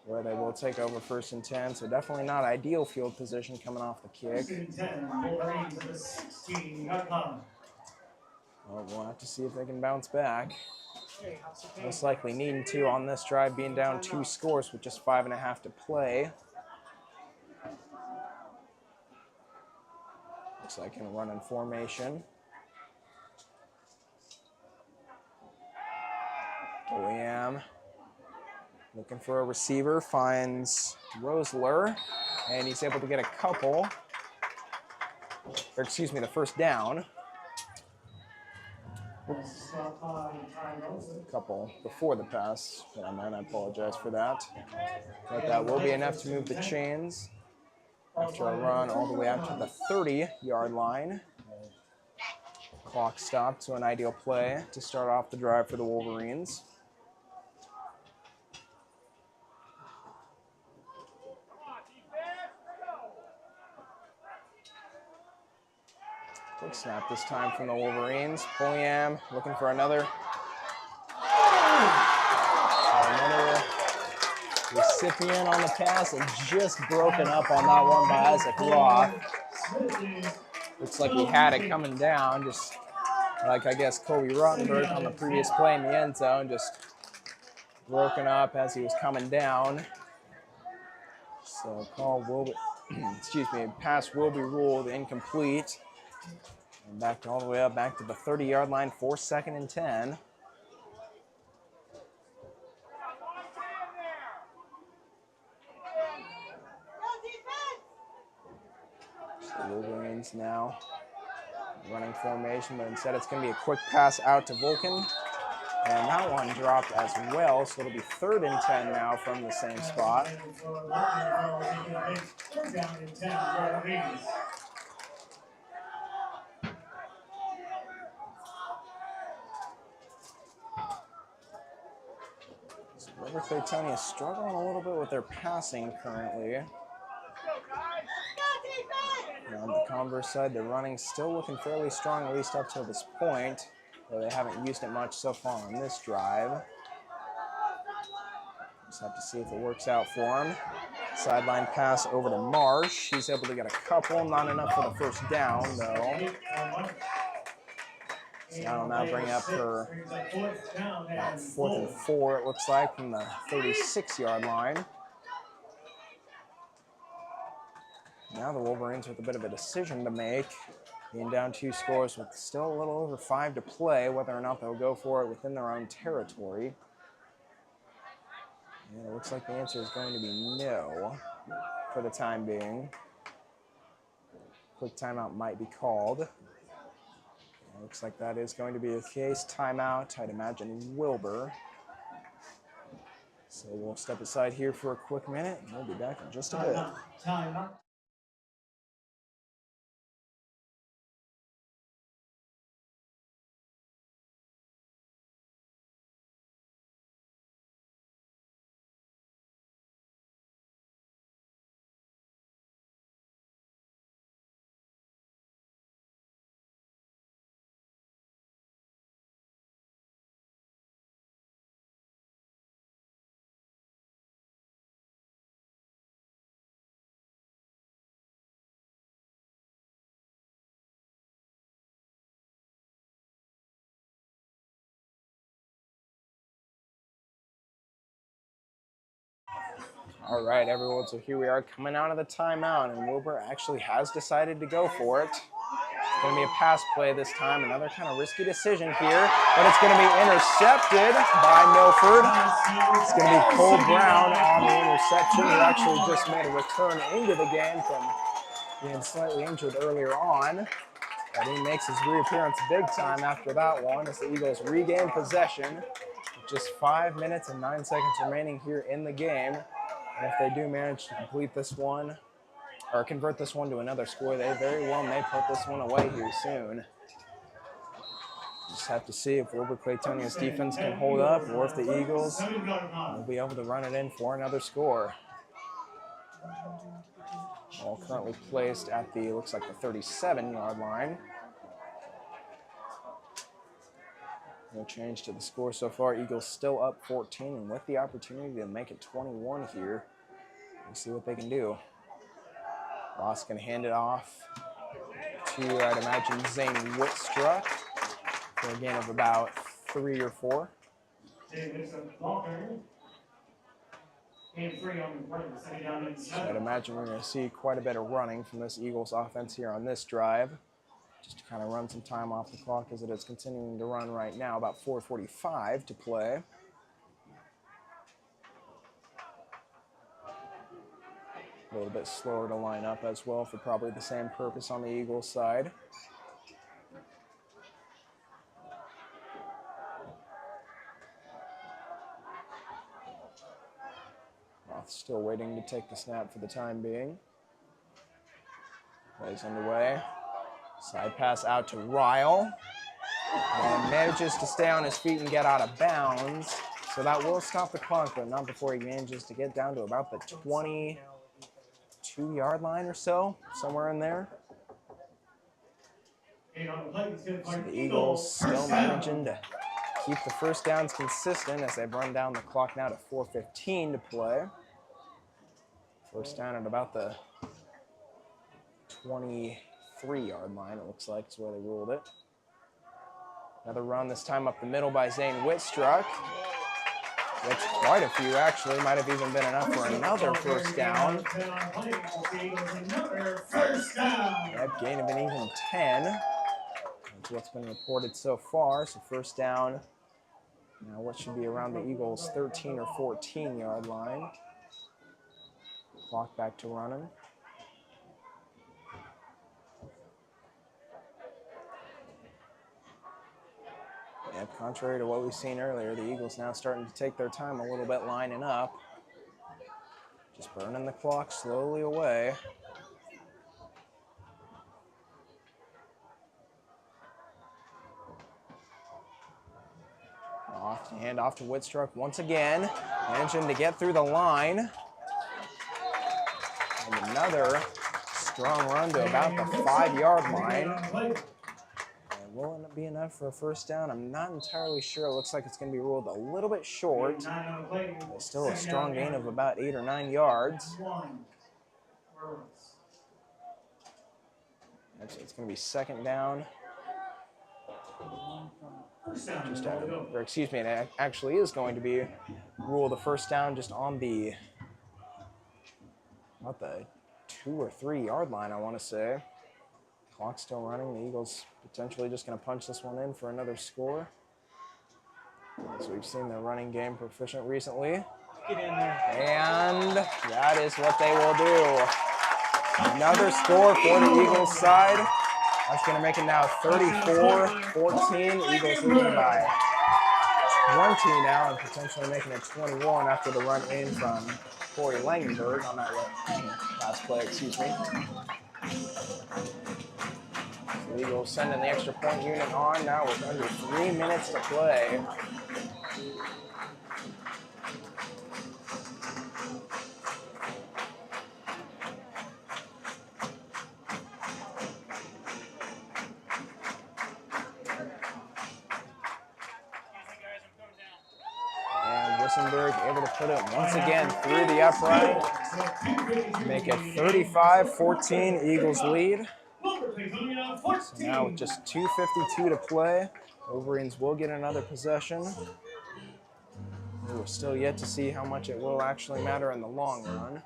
where they will take over 1st and 10. So definitely not ideal field position coming off the kick. 1st and 10, Wolverines at the 16-yard line. Well, we'll have to see if they can bounce back. Most likely needing to on this drive, being down 2 scores with just 5.5 to play. Looks like in running formation. William looking for a receiver, finds Rosler, and he's able to get a couple, or excuse me, the first down. A couple before the pass, I apologize for that. But that will be enough to move the chains after a run all the way out to the 30-yard line. Clock stopped, so an ideal play to start off the drive for the Wolverines. Quick snap this time from the Wolverines. Pulliam looking for another. Another recipient on the pass and just broken up on that one by Isaac Roth. Looks like he had it coming down, just like I guess Kobe Rottenberg on the previous play in the end zone, just broken up as he was coming down. So call Wilber, excuse me, pass will be ruled incomplete. And back all the way up, back to the 30-yard line, 4th, 2nd, and 10. So Wolverines now running formation, but instead it's going to be a quick pass out to Vulcan. And that one dropped as well, so it'll be 3rd and 10 now from the same spot. So Wilber Claytonia is struggling a little bit with their passing currently. And on the converse side, the running still looking fairly strong, at least up to this point, though they haven't used it much so far on this drive. Just have to see if it works out for him. Sideline pass over to Marsh. He's able to get a couple, not enough for the first down, though. So that'll now bring up for about 4th and 4, it looks like, from the 36-yard line. Now the Wolverines with a bit of a decision to make, being down 2 scores with still a little over 5 to play, whether or not they'll go for it within their own territory. And it looks like the answer is going to be no for the time being. Quick timeout might be called. It looks like that is going to be the case. Timeout, I'd imagine Wilber. So we'll step aside here for a quick minute, and we'll be back in just a bit. Timeout. All right, everyone, so here we are coming out of the timeout, and Wilber actually has decided to go for it. It's going to be a pass play this time, another kind of risky decision here, but it's going to be intercepted by Milford. It's going to be Cole Brown on the interception, who actually just made a return into the game from being slightly injured earlier on. But he makes his reappearance big time after that one as the Eagles regain possession with just 5 minutes and 9 seconds remaining here in the game. And if they do manage to complete this one, or convert this one to another score, they very well may put this one away here soon. Just have to see if Wilber Claytonia's defense can hold up, or if the Eagles will be able to run it in for another score. All currently placed at the, looks like the 37-yard line. No change to the score so far. Eagles still up 14, and with the opportunity to make it 21 here, we'll see what they can do. Ross can hand it off to, I'd imagine, Zane Whitstruck for a gain of about 3 or 4. So I'd imagine we're going to see quite a bit of running from this Eagles offense here on this drive, just to kind of run some time off the clock as it is continuing to run right now, about 4:45 to play. A little bit slower to line up as well for probably the same purpose on the Eagles side. Roth still waiting to take the snap for the time being. Plays underway. Side pass out to Ryle. And manages to stay on his feet and get out of bounds. So that will stop the clock, but not before he manages to get down to about the 22-yard line or so, somewhere in there. So the Eagles still managing to keep the first downs consistent as they run down the clock now to 4:15 to play. First down at about the 23-yard line, it looks like is where they ruled it. Another run, this time up the middle by Zane Whitstruck. Gets quite a few, actually. Might have even been enough for another first down. Yep, gain of an even 10. That's what's been reported so far. So first down, now what should be around the Eagles' 13 or 14-yard line. Clock back to running. Yep, contrary to what we've seen earlier, the Eagles now starting to take their time a little bit lining up. Just burning the clock slowly away. Hand off to Whitstruck once again. Managing to get through the line. And another strong run to about the 5-yard line. And will it be enough for a first down? I'm not entirely sure. It looks like it's going to be ruled a little bit short. But still a strong gain of about 8 or 9 yards. Actually, it's going to be second down. Or excuse me, it actually is going to be ruled a first down just on the, about the 2 or 3-yard line, I want to say. Clock still running. The Eagles potentially just going to punch this one in for another score. As we've seen the running game proficient recently. Get in there. And that is what they will do. Another score for the Eagles side. That's going to make it now 34-14. Eagles leading by 20 now and potentially making it 21 after the run in from Corey Langenberg on that last play, excuse me. The Eagles sending the extra point unit on now with under 3 minutes to play. Able to put it once again through the upright. Make it 35-14, Eagles lead. So now with just 2:52 to play, Wolverines will get another possession. We're still yet to see how much it will actually matter in the long run.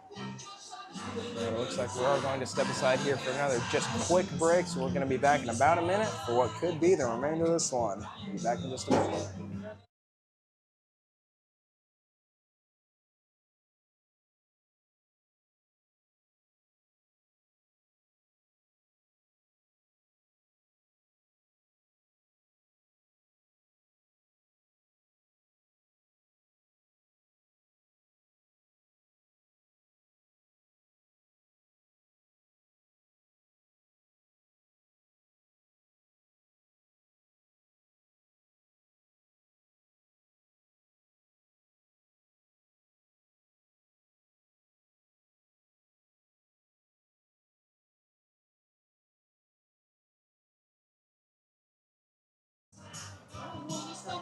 It looks like we are going to step aside here for another just quick break, so we're going to be back in about a minute for what could be the remainder of this one. Be back in just a minute.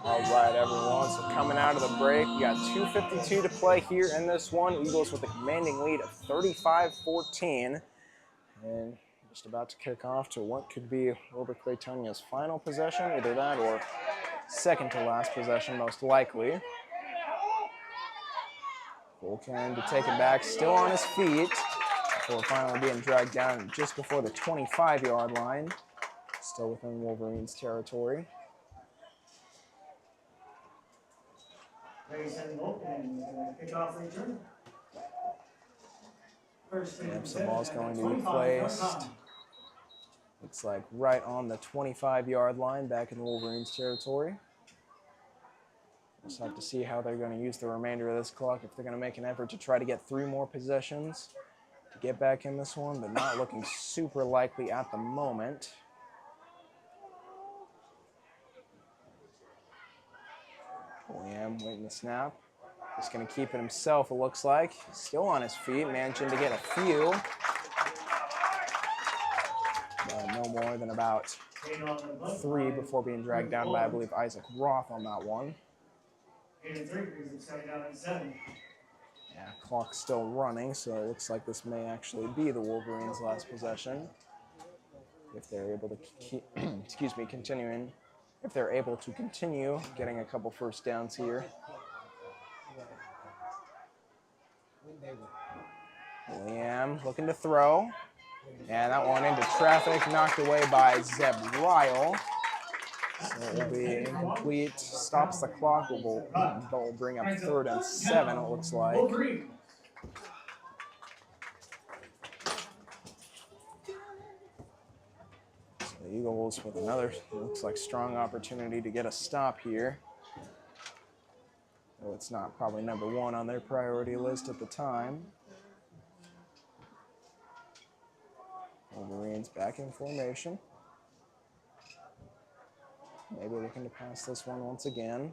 All right, everyone, so coming out of the break, we got 2:52 to play here in this one. Eagles with a commanding lead of 35-14. And just about to kick off to what could be Wilber Claytonia's final possession, either that or second to last possession, most likely. Volkan to take it back, still on his feet, before finally being dragged down just before the 25-yard line. Still within Wolverines territory. Yep, so ball's going to be placed. Looks like right on the 25-yard line back in Wolverines territory. Just have to see how they're going to use the remainder of this clock, if they're going to make an effort to try to get 3 more possessions to get back in this one, but not looking super likely at the moment. William waiting the snap. Just going to keep it himself, it looks like. Still on his feet, managing to get a few. But no more than about 3 before being dragged down by, I believe, Isaac Roth on that one. 8 and 3 brings him second down and 7. Yeah, clock's still running, so it looks like this may actually be the Wolverines' last possession. If they're able to keep, continuing. If they're able to continue getting a couple first downs here. William looking to throw. And that one into traffic, knocked away by Zeb Ryle. So it will be incomplete. Stops the clock. Will bring up 3rd and 7, it looks like. So the Eagles with another, looks like, strong opportunity to get a stop here. Though it's not probably number 1 on their priority list at the time. Wolverines back in formation. Maybe looking to pass this one once again.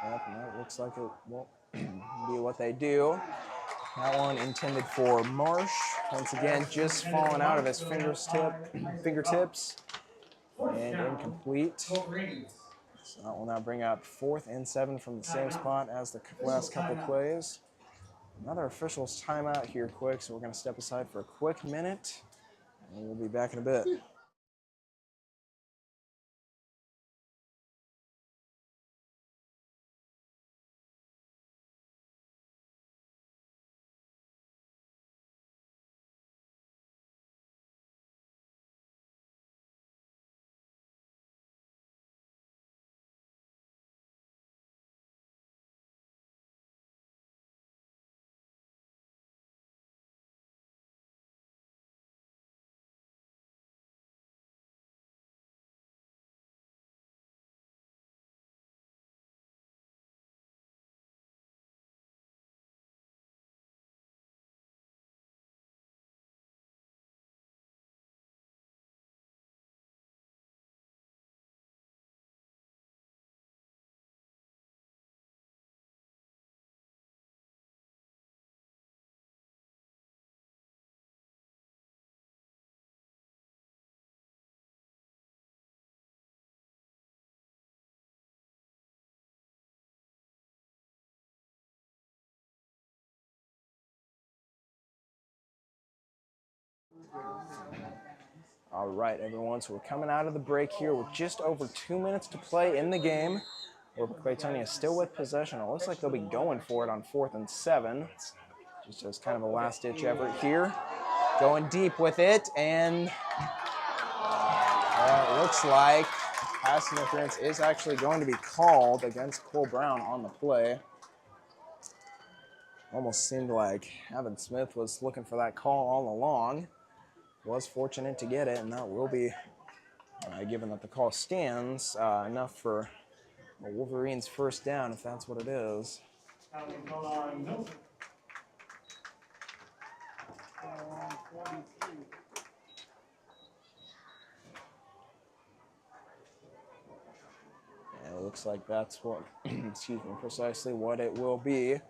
Yep, and that looks like it won't be what they do. That one intended for Marsh. Once again, just falling out of his fingertips. And incomplete. So that will now bring up 4th and 7 from the same spot as the last couple plays. Another official's timeout here quick, so we're going to step aside for a quick minute. And we'll be back in a bit. All right, everyone, so we're coming out of the break here with just over 2 minutes to play in the game. Wilber Claytonia is still with possession. It looks like they'll be going for it on 4th and 7. Just as kind of a last-ditch effort here. Going deep with it, and it looks like pass interference is actually going to be called against Cole Brown on the play. Almost seemed like Evan Smith was looking for that call all along. Was fortunate to get it, and that will be, given that the call stands, enough for a Wolverines first down, if that's what it is. Now we call on Wilber. And it looks like that's what, precisely what it will be.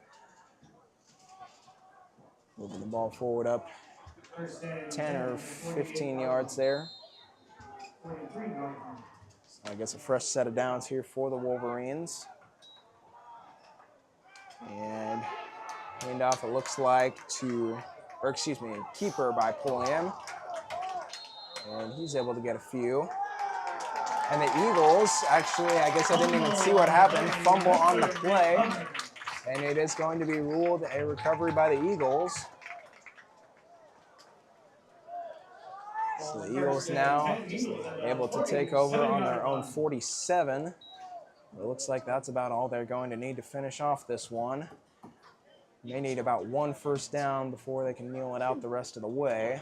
Moving the ball forward up 10 or 15 yards there. So I guess a fresh set of downs here for the Wolverines. And handoff, it looks like keeper by Pulliam. And he's able to get a few. And the Eagles, actually, I guess I didn't even see what happened, fumble on the play. And it is going to be ruled a recovery by the Eagles. So the Eagles now able to take over on their own 47. It looks like that's about all they're going to need to finish off this one. They need about 1 first down before they can kneel it out the rest of the way.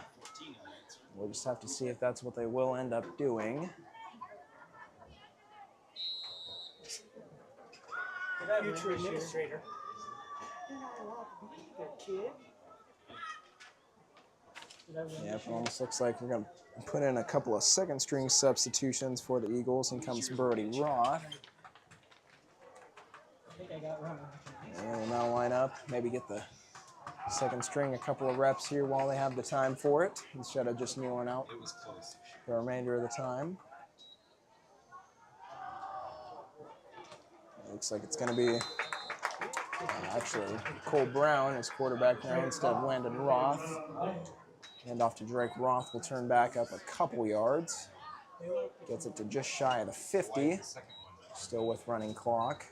We'll just have to see if that's what they will end up doing. Future administrator. Yeah, it almost looks like we're going to put in a couple of second-string substitutions for the Eagles. In comes Brody Roth. And we'll now line up, maybe get the second string a couple of reps here while they have the time for it, instead of just kneeling out the remainder of the time. It looks like it's going to be actually Cole Brown as quarterback now instead of Landon Roth. Hand off to Drake Roth will turn back up a couple yards. Gets it to just shy of the 50, still with running clock.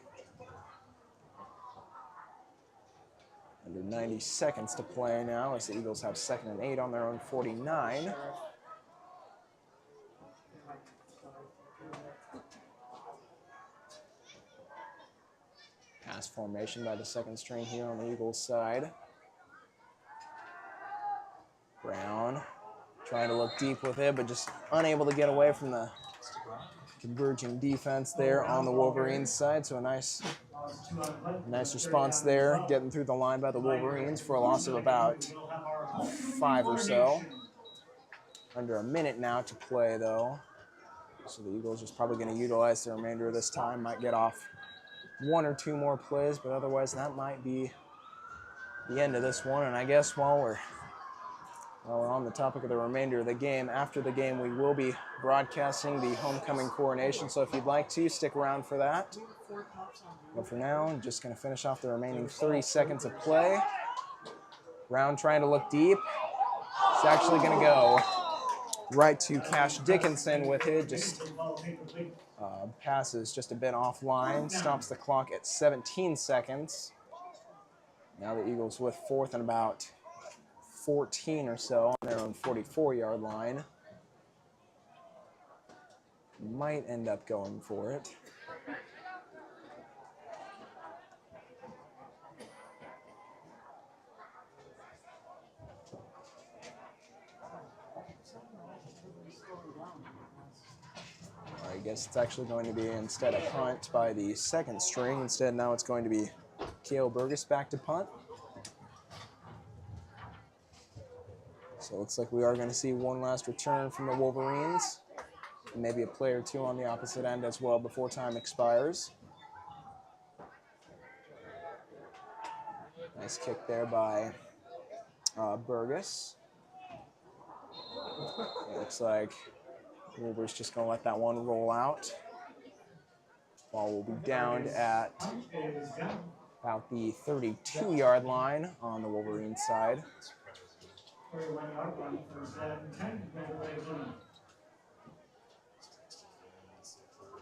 Under 90 seconds to play now as the Eagles have 2nd and 8 on their own 49. Pass formation by the second string here on the Eagles side. Brown trying to look deep with it, but just unable to get away from the converging defense there on the Wolverines side. So a nice response there, getting through the line by the Wolverines for a loss of about 5 or so. Under a minute now to play, though. So the Eagles just probably going to utilize the remainder of this time. Might get off 1 or 2 more plays, but otherwise that might be the end of this one. And I guess while we're on the topic of the remainder of the game, after the game we will be broadcasting the homecoming coronation, so if you'd like to, stick around for that. But for now, I'm just going to finish off the remaining 30 seconds of play. Brown trying to look deep. It's actually going to go right to Cash Dickinson with it. Just passes just a bit offline. Stops the clock at 17 seconds. Now the Eagles with 4th and about 14 or so on their own 44-yard line. Might end up going for it. I guess it's actually going to be instead a punt by the second string. Instead, now it's going to be K.O. Burgess back to punt. So it looks like we are going to see one last return from the Wolverines. And maybe a play or two on the opposite end as well before time expires. Nice kick there by Burgess. It looks like Wilber's just going to let that one roll out. Ball will be downed at about the 32-yard line on the Wolverines side.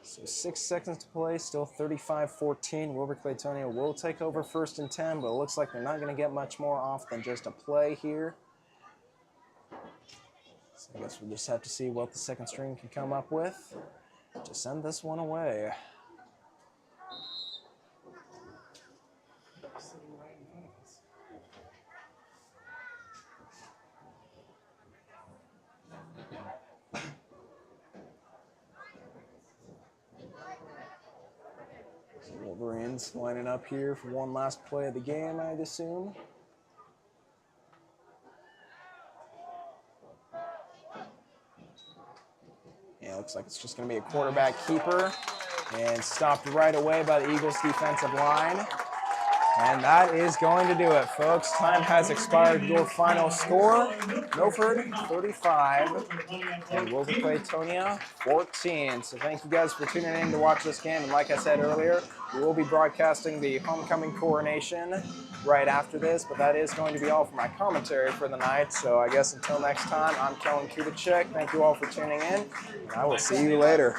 So 6 seconds to play, still 35-14. Wilber Claytonia will take over 1st and 10, but it looks like they're not going to get much more off than just a play here. So I guess we'll just have to see what the second string can come up with to send this one away. So Wolverines lining up here for one last play of the game, I'd assume. Yeah, looks like it's just going to be a quarterback keeper, and stopped right away by the Eagles defensive line. And that is going to do it, folks. Time has expired. Your final score, Milford 35 and Wilber Claytonia 14. So thank you guys for tuning in to watch this game. And like I said earlier, we will be broadcasting the homecoming coronation right after this, but that is going to be all for my commentary for the night. So I guess until next time, I'm Kellen Kubicek. Thank you all for tuning in, and I will see you later.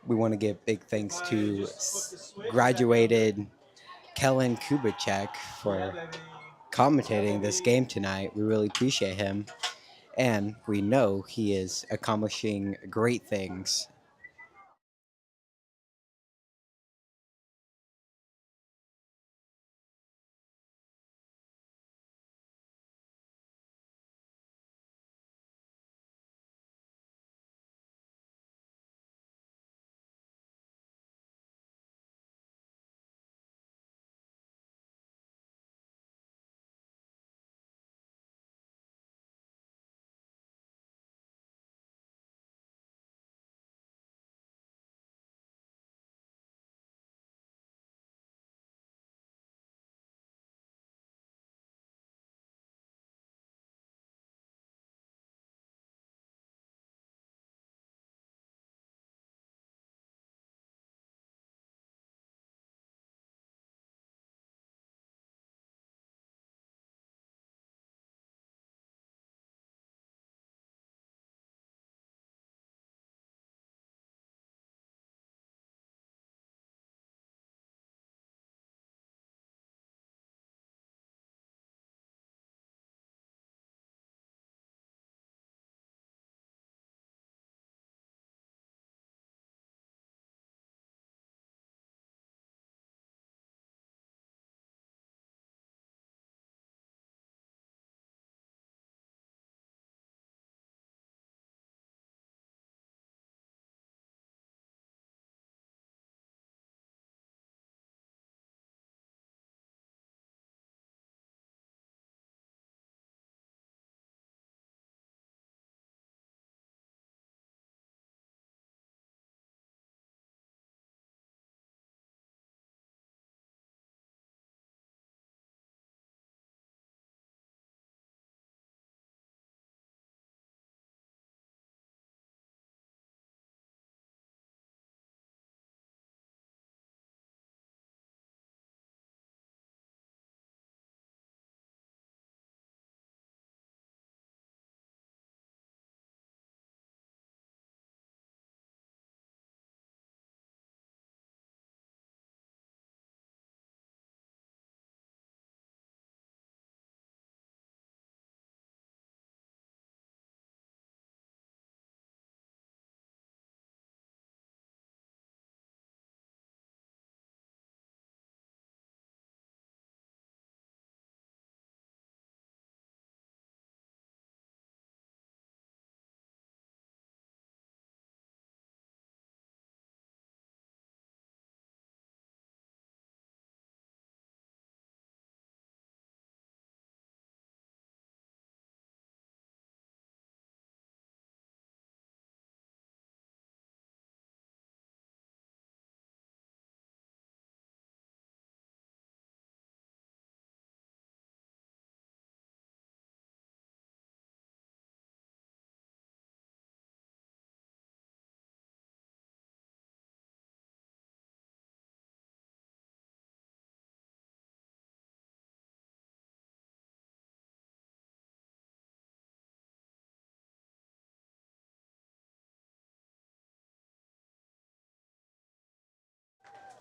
We want to give big thanks to graduated Kellen Kubicek for commentating this game tonight. We really appreciate him, and we know he is accomplishing great things.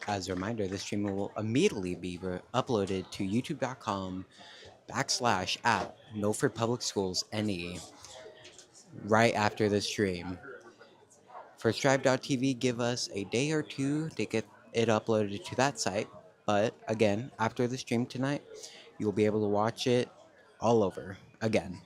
As a reminder, this stream will immediately be uploaded to youtube.com/at Milford Public Schools NE right after the stream. For Stripe.tv, give us a day or two to get it uploaded to that site. But again, after the stream tonight, you'll be able to watch it all over again.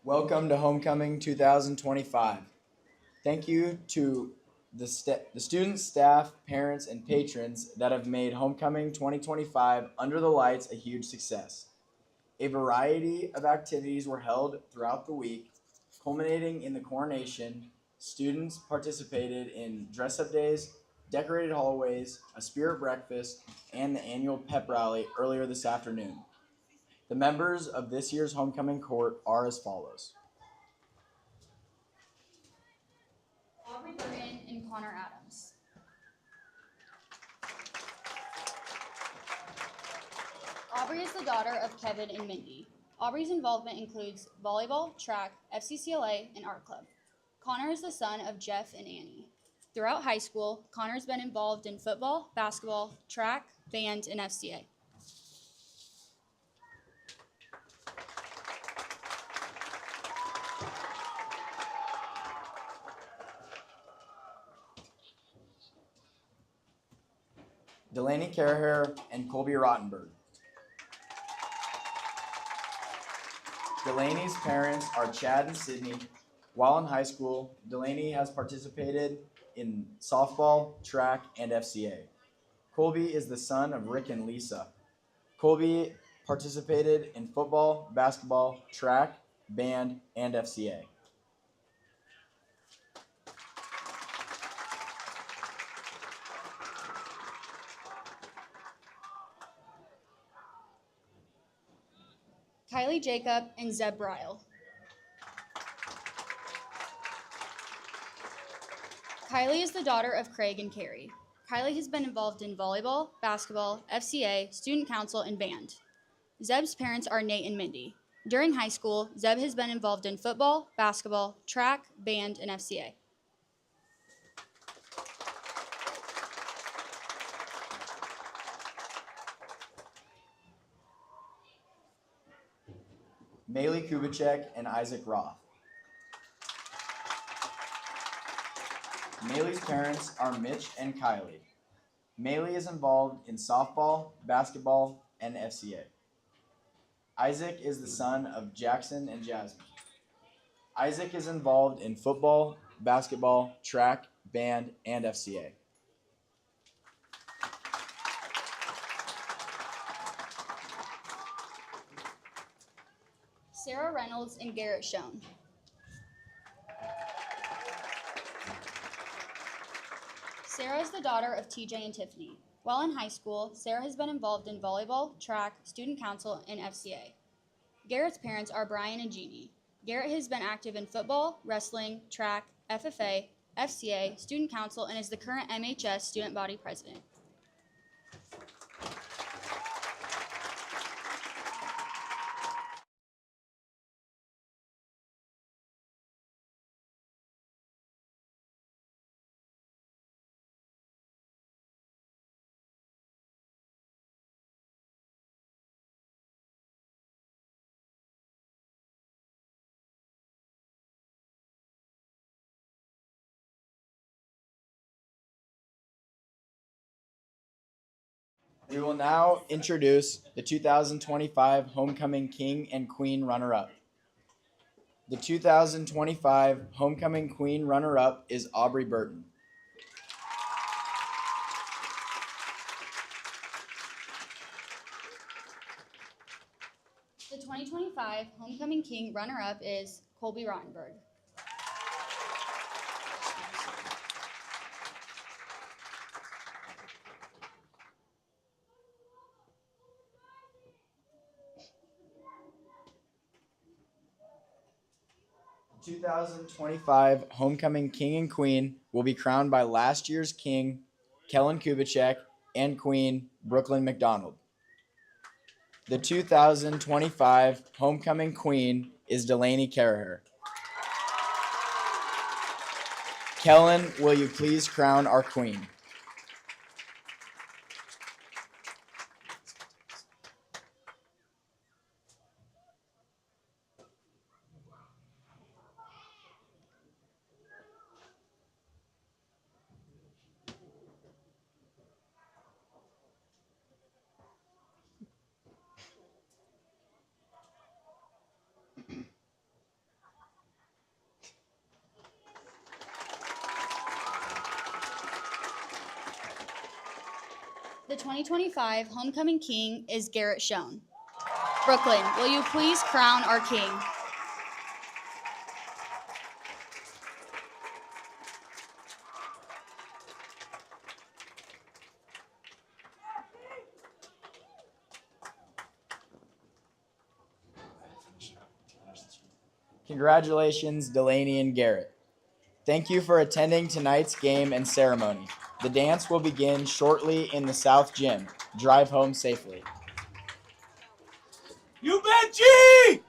Welcome to Homecoming 2025. Thank you to the students, staff, parents, and patrons that have made Homecoming 2025 Under the Lights a huge success. A variety of activities were held throughout the week, culminating in the coronation. Students participated in dress-up days, decorated hallways, a spirit breakfast, and the annual pep rally earlier this afternoon. The members of this year's homecoming court are as follows. Aubrey Burton and Connor Adams. Aubrey is the daughter of Kevin and Mindy. Aubrey's involvement includes volleyball, track, FCCLA, and art club. Connor is the son of Jeff and Annie. Throughout high school, Connor's been involved in football, basketball, track, band, and FCA. Delaney Caraher and Colby Rottenberg. Delaney's parents are Chad and Sydney. While in high school, Delaney has participated in softball, track, and FCA. Colby is the son of Rick and Lisa. Colby participated in football, basketball, track, band, and FCA. Kylie Jacob and Zeb Ryle. Kylie is the daughter of Craig and Carrie. Kylie has been involved in volleyball, basketball, FCA, student council, and band. Zeb's parents are Nate and Mindy. During high school, Zeb has been involved in football, basketball, track, band, and FCA. Maylee Kubicek and Isaac Roth. Maylee's parents are Mitch and Kylie. Maylee is involved in softball, basketball, and FCA. Isaac is the son of Jackson and Jasmine. Isaac is involved in football, basketball, track, band, and FCA. Sarah Reynolds and Garrett Schoen. Sarah is the daughter of TJ and Tiffany. While in high school, Sarah has been involved in volleyball, track, student council, and FCA. Garrett's parents are Brian and Jeannie. Garrett has been active in football, wrestling, track, FFA, FCA, student council, and is the current MHS student body president. We will now introduce the 2025 Homecoming King and Queen runner-up. The 2025 Homecoming Queen runner-up is Aubrey Burton. The 2025 Homecoming King runner-up is Colby Rottenberg. The 2025 Homecoming King and Queen will be crowned by last year's King, Kellen Kubicek, and Queen, Brooklyn McDonald. The 2025 Homecoming Queen is Delaney Caraher. Kellen, will you please crown our Queen? The 2025 Homecoming King is Garrett Schoen. Brooklyn, will you please crown our king? Congratulations, Delaney and Garrett. Thank you for attending tonight's game and ceremony. The dance will begin shortly in the South Gym. Drive home safely. You bet, G!